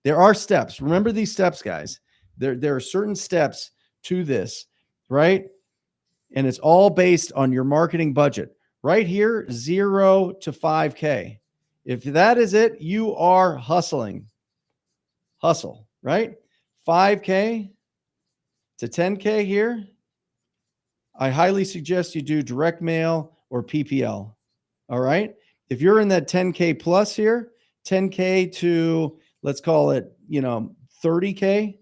There are steps. Remember these steps, guys. There are certain steps to this, right? And it's all based on your marketing budget. Right here, 0 to 5K. If that is it, you are hustling. Hustle, right? 5K to 10K here. I highly suggest you do direct mail or PPL. All right. If you're in that 10K plus here, 10K to, let's call it, 30K,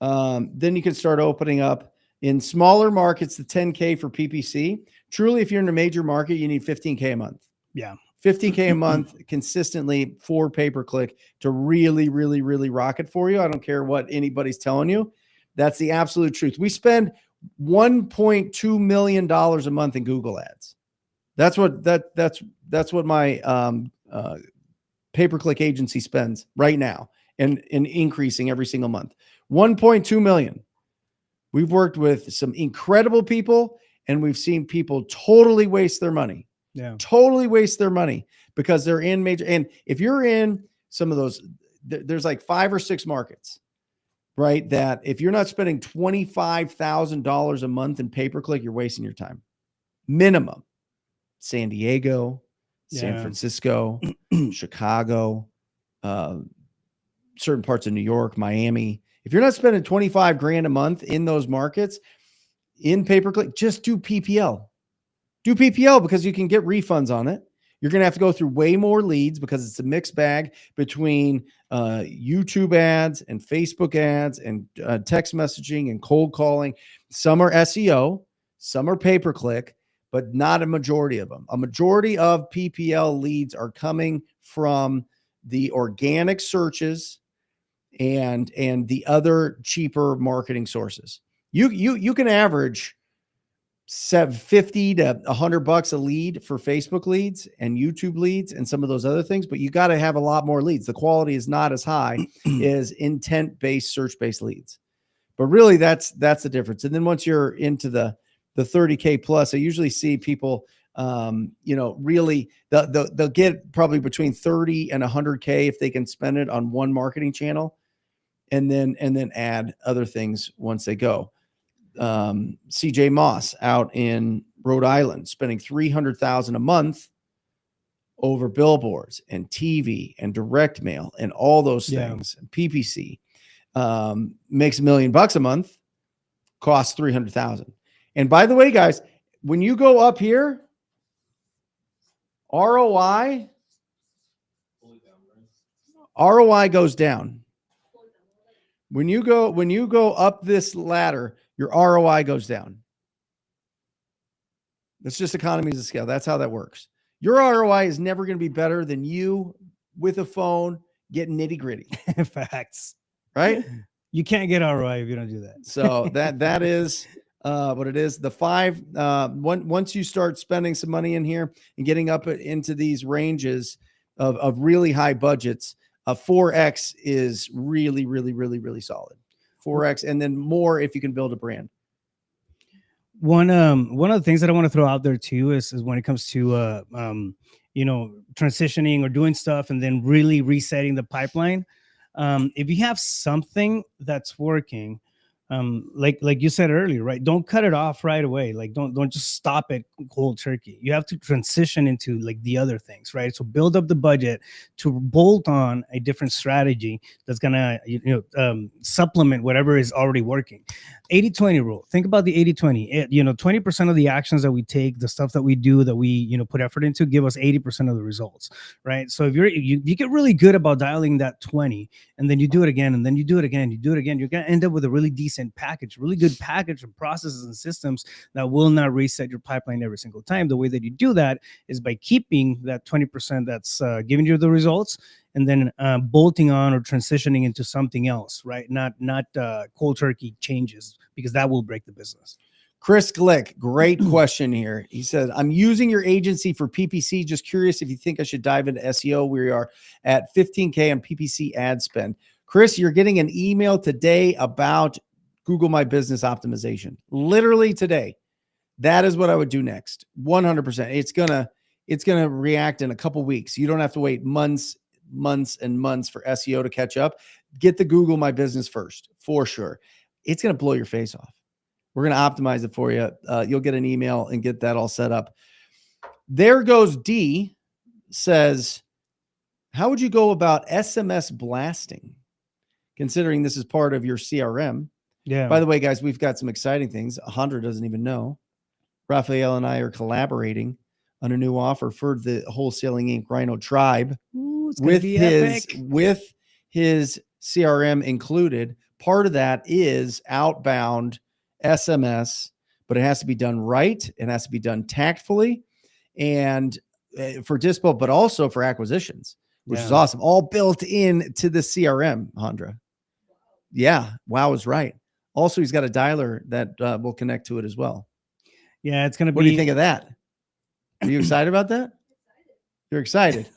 then you can start opening up in smaller markets, the 10K for PPC. Truly, if you're in a major market, you need 15K a month. Yeah. 15K a month consistently for pay-per-click to really, really, really rock it for you. I don't care what anybody's telling you. That's the absolute truth. We spend $1.2 million a month in Google ads. That's what my pay-per-click agency spends right now, and increasing every single month. 1.2 million. We've worked with some incredible people, and we've seen people totally waste their money. Yeah. Totally waste their money because they're in major. And if you're in some of those, there's like 5 or 6 markets, right? That if you're not spending $25,000 a month in pay-per-click, you're wasting your time. Minimum. San Diego, San Francisco, Chicago, certain parts of New York, Miami. If you're not spending 25 grand a month in those markets in pay-per-click, just do PPL. Do PPL because you can get refunds on it. You're going to have to go through way more leads because it's a mixed bag between YouTube ads and Facebook ads and text messaging and cold calling. Some are SEO, some are pay-per-click, but not a majority of them. A majority of PPL leads are coming from the organic searches and the other cheaper marketing sources. You can average $50 to $100 a lead for Facebook leads and YouTube leads and some of those other things, but you got to have a lot more leads. The quality is not as high as intent-based, search-based leads. But really, that's the difference. And then once you're into the 30K plus, I usually see people, really they'll get probably between 30 and 100K if they can spend it on one marketing channel, and then add other things once they go. CJ Moss out in Rhode Island spending $300,000 a month over billboards and TV and direct mail and all those things. PPC makes $1 million a month, costs $300,000. And by the way, guys, when you go up here, ROI goes down. When you go up this ladder, your ROI goes down. It's just economies of scale. That's how that works. Your ROI is never going to be better than you with a phone getting nitty gritty. Facts. Right? You can't get ROI if you don't do that. So that is what it is. The 5, once you start spending some money in here and getting up into these ranges of really high budgets, 4X is really, really, really, really solid. 4X, and then more if you can build a brand. One of the things that I want to throw out there too is when it comes to transitioning or doing stuff and then really resetting the pipeline. If you have something that's working, like you said earlier, right? Don't cut it off right away. Like don't just stop it cold turkey. You have to transition into like the other things, right? So build up the budget to bolt on a different strategy that's gonna supplement whatever is already working. 80-20 rule. Think about the 80-20. 20% of the actions that we take, the stuff that we do, that we put effort into, give us 80% of the results, right? So if you get really good about dialing that 20, and then you do it again, and then you do it again, you're gonna end up with a really decent package, really good package of processes and systems that will not reset your pipeline every single time. The way that you do that is by keeping that 20% that's giving you the results, and then bolting on or transitioning into something else, right? Not cold turkey changes, because that will break the business. Chris Glick, great question here. He said, I'm using your agency for PPC. Just curious if you think I should dive into SEO. We are at 15K on PPC ad spend. Chris, you're getting an email today about Google My Business optimization. Literally today. That is what I would do next. 100%. It's gonna react in a couple weeks. You don't have to wait months and months for SEO to catch up. Get the Google My Business first, for sure. It's gonna blow your face off. We're gonna optimize it for you. You'll get an email and get that all set up. There goes D. Says, how would you go about SMS blasting, considering this is part of your CRM? Yeah. By the way, guys, we've got some exciting things. Alejandro doesn't even know. Raphael and I are collaborating on a new offer for the Wholesaling Inc. Rhino Tribe. Ooh, it's with be his epic. with his CRM included. Part of that is outbound SMS, but it has to be done right. It has to be done tactfully, and for dispo, but also for acquisitions, which is awesome. All built in to the CRM, Handra. Yeah, wow is right. Also, he's got a dialer that will connect to it as well. Yeah, it's gonna be. What do you think of that? Are you excited about that? You're excited.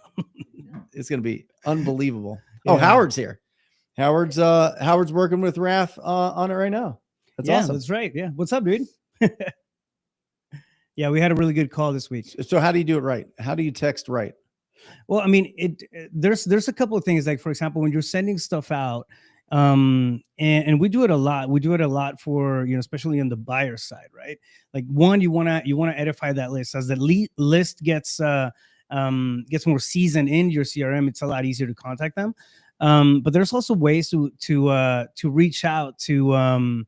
It's gonna be unbelievable. Yeah. Oh, Howard's here. Howard's working with Raph on it right now. That's awesome. That's right. Yeah. What's up, dude? Yeah, we had a really good call this week. So how do you do it right? How do you text right? Well, I mean, there's a couple of things. Like, for example, when you're sending stuff out, and we do it a lot. We do it a lot for, especially on the buyer side, right? Like, one, you want to edify that list. As the list gets more seasoned in your CRM, it's a lot easier to contact them. But there's also ways to reach out to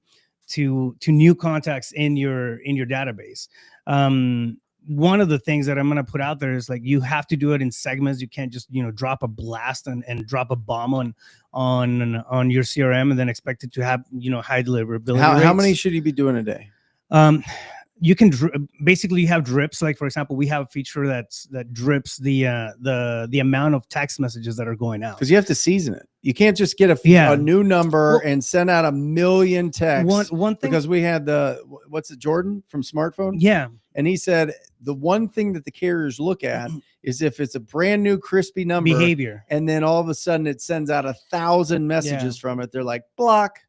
new contacts in your database. One of the things that I'm going to put out there is, like, you have to do it in segments. You can't just, drop a blast and drop a bomb on your CRM and then expect it to have, high deliverability. How many should you be doing a day? You can basically you have drips. Like, for example, we have a feature that drips the amount of text messages that are going out, because you have to season it. You can't just get a new number and send out a million texts. One thing, because we had Jordan from Smartphone. Yeah. And he said the one thing that the carriers look at is if it's a brand new crispy number behavior, and then all of a sudden it sends out 1,000 messages from it. They're like, block.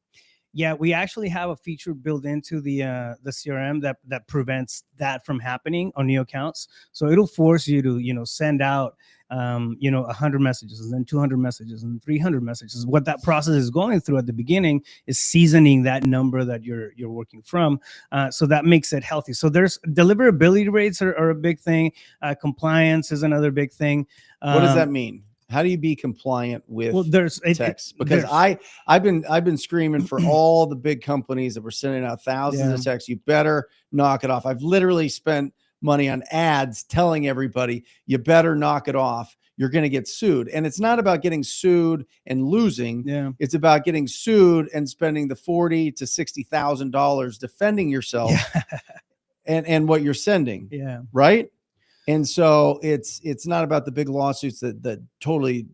Yeah, we actually have a feature built into the CRM that prevents that from happening on new accounts. So it'll force you to send out 100 messages and then 200 messages and 300 messages. What that process is going through at the beginning is seasoning that number that you're working from. So that makes it healthy. So there's deliverability rates are a big thing. Compliance is another big thing. What does that mean? How do you be compliant with text? Because I've been screaming for all the big companies that were sending out thousands of texts. You better knock it off. I've literally spent money on ads telling everybody, you better knock it off. You're going to get sued. And it's not about getting sued and losing. Yeah. It's about getting sued and spending the $40,000 to $60,000 defending yourself and what you're sending. Yeah. Right. And so it's not about the big lawsuits that totally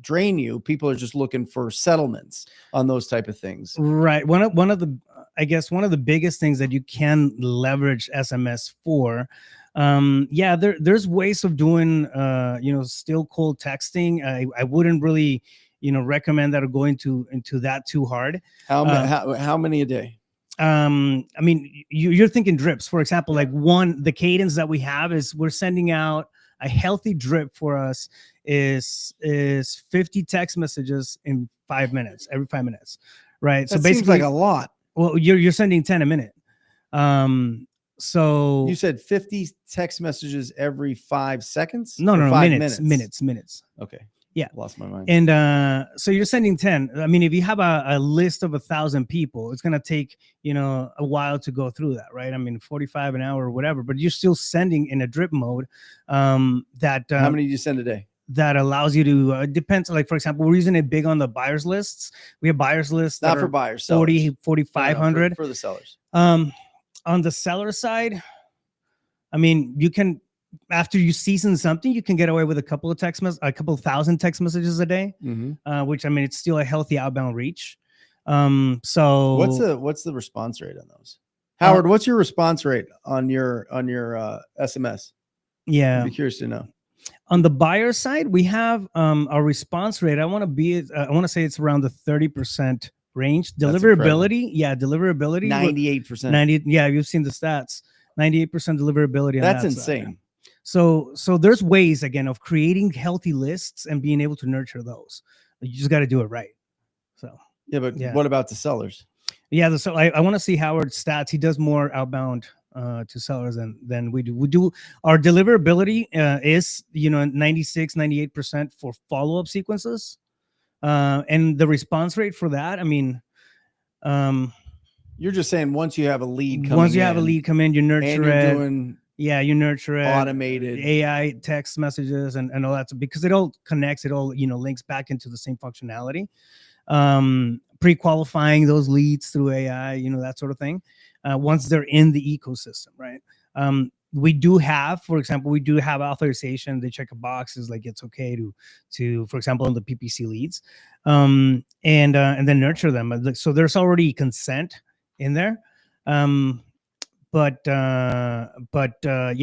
drain you. People are just looking for settlements on those type of things. Right. One of the biggest things that you can leverage SMS for, there's ways of doing, still cold texting. I wouldn't really, recommend that or go into that too hard. How many a day? I mean, you're thinking drips, for example. Like, the cadence that we have is we're sending out a healthy drip for us is 50 text messages in 5 minutes, every 5 minutes, right? That so basically, seems like a lot. Well, you're sending 10 a minute. So you said 50 text messages every 5 seconds? No, minutes. Okay. Yeah, lost my mind. And so you're sending 10. I mean, if you have a list of 1,000 people, it's gonna take a while to go through that, right? I mean, 45 an hour or whatever, but you're still sending in a drip mode. How many do you send a day? That allows you to depends. Like, for example, we're using it big on the buyers lists. We have buyers lists not for buyers, 4,500 for the sellers. On the seller side, I mean, you can. After you season something, you can get away with a couple of thousand text messages a day, which, I mean, it's still a healthy outbound reach. So what's the response rate on those? Howard, what's your response rate on your SMS? Yeah, I'd be curious to know. On the buyer side, we have our response rate. I want to say it's around the 30% range. Deliverability, deliverability. 98%. 90. Yeah, you've seen the stats. 98% deliverability on That's that side. insane. So there's ways again of creating healthy lists and being able to nurture those. You just got to do it right. So Yeah, but Yeah. what about the sellers? yeah, so I want to see Howard's stats. He does more outbound to sellers than we do. We do our deliverability is 96, 98% for follow-up sequences. And the response rate for that, I mean, You're just saying once you have a lead coming once you have a lead come in, you and nurture you're it. doing You nurture it, automated AI text messages and all that, because it all connects, it all links back into the same functionality. Pre-qualifying those leads through AI, that sort of thing. Once they're in the ecosystem, right? We do have, for example, authorization. They check a box, is like it's okay to, for example, in the PPC leads, and then nurture them. So there's already consent in there. But yeah,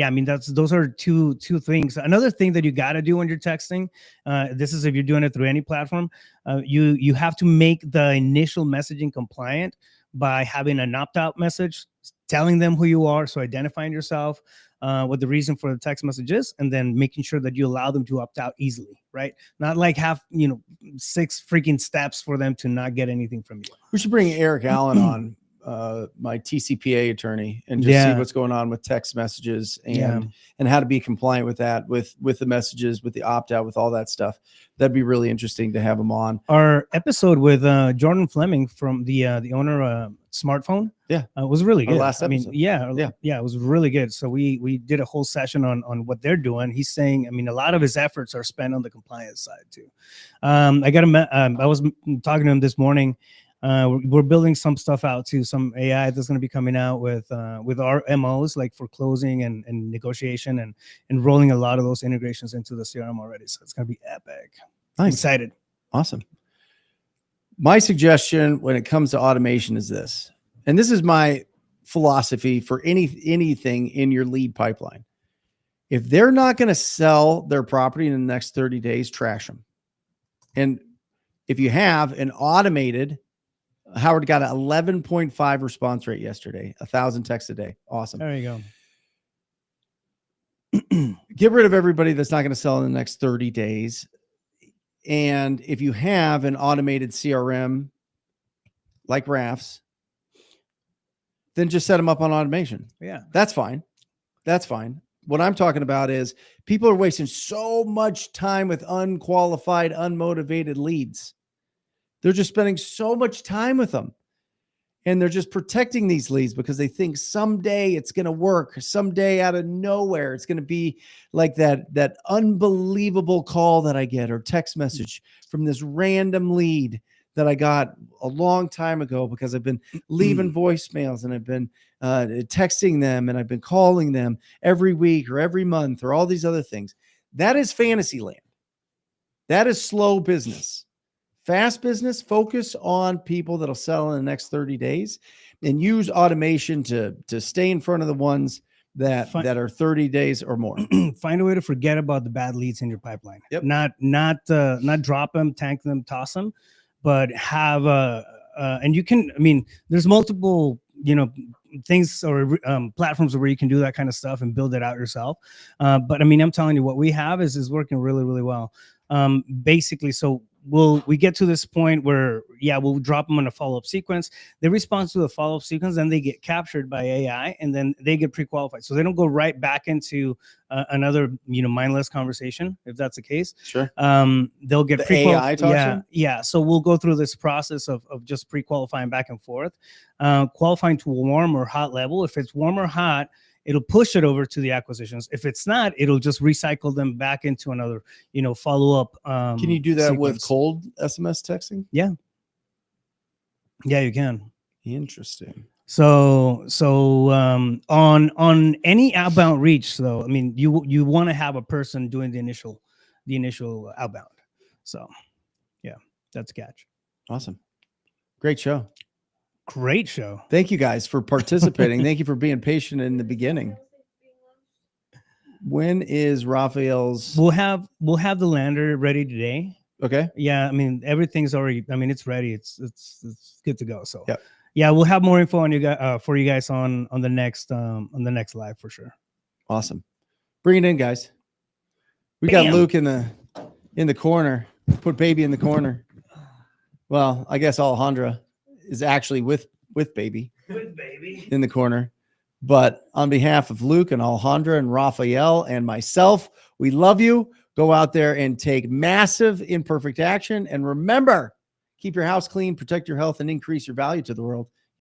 I mean, those are two things. Another thing that you got to do when you're texting, this is if you're doing it through any platform, you have to make the initial messaging compliant by having an opt-out message telling them who you are, so identifying yourself, what the reason for the text message is, and then making sure that you allow them to opt out easily, right? Not like have 6 freaking steps for them to not get anything from you. We should bring Eric Allen on, my TCPA attorney, and just see what's going on with text messages and how to be compliant with that, with the messages, with the opt-out, with all that stuff. That'd be really interesting to have him on. Our episode with Jordan Fleming from the owner Smartphone, was really good. Last episode. It was really good. So we did a whole session on what they're doing. He's saying, I mean, a lot of his efforts are spent on the compliance side too. I was talking to him this morning. We're building some stuff out too, some AI that's going to be coming out with our MOs, like for closing and negotiation, and rolling a lot of those integrations into the CRM already. So it's going to be epic. Nice. I'm excited. Awesome. My suggestion when it comes to automation is this, and this is my philosophy for anything in your lead pipeline. If they're not going to sell their property in the next 30 days, trash them. And if you have an automated, Howard got an 11.5 response rate yesterday, 1,000 texts a day. Awesome. There you go. Get rid of everybody that's not going to sell in the next 30 days. And if you have an automated CRM like Rafts, then just set them up on automation. Yeah. That's fine. That's fine. What I'm talking about is people are wasting so much time with unqualified, unmotivated leads. They're just spending so much time with them, and they're just protecting these leads because they think someday it's going to work. Someday out of nowhere, it's going to be like that unbelievable call that I get or text message from this random lead that I got a long time ago because I've been leaving voicemails and I've been texting them and I've been calling them every week or every month or all these other things. That is fantasy land. That is slow business. Fast business, focus on people that'll sell in the next 30 days and use automation to stay in front of the ones that are 30 days or more. Find a way to forget about the bad leads in your pipeline. Yep. Not drop them, tank them, toss them, but have and you can, I mean, there's multiple, things or platforms where you can do that kind of stuff and build it out yourself. But I mean, I'm telling you, what we have is working really, really well. Basically, so we get to this point where we'll drop them in a follow-up sequence. They respond to the follow-up sequence, then they get captured by AI, and then they get pre-qualified, so they don't go right back into another mindless conversation. If that's the case, sure, they'll get the AI talks so we'll go through this process of just pre-qualifying back and forth, qualifying to a warm or hot level. If it's warm or hot, it'll push it over to the acquisitions. If it's not, it'll just recycle them back into another, follow-up. Can you do that sequence with cold SMS texting? Yeah, you can. Interesting. So on any outbound reach, though, I mean, you want to have a person doing the initial outbound. So yeah, that's a catch. Awesome. Great show. Great show. Thank you guys for participating. Thank you for being patient in the beginning. When is Raphael's? We'll have the lander ready today. Okay. Yeah, I mean, everything's already, I mean, it's ready. It's good to go. So yeah, we'll have more info on you guys for you guys on the next live for sure. Awesome. Bring it in, guys. We got Bam. Luke in the corner. Put baby in the corner. Well, I guess Alejandra is actually with baby in the corner. But on behalf of Luke and Alejandra and Raphael and myself, we love you. Go out there and take massive imperfect action. And remember, keep your house clean, protect your health, and increase your value to the world.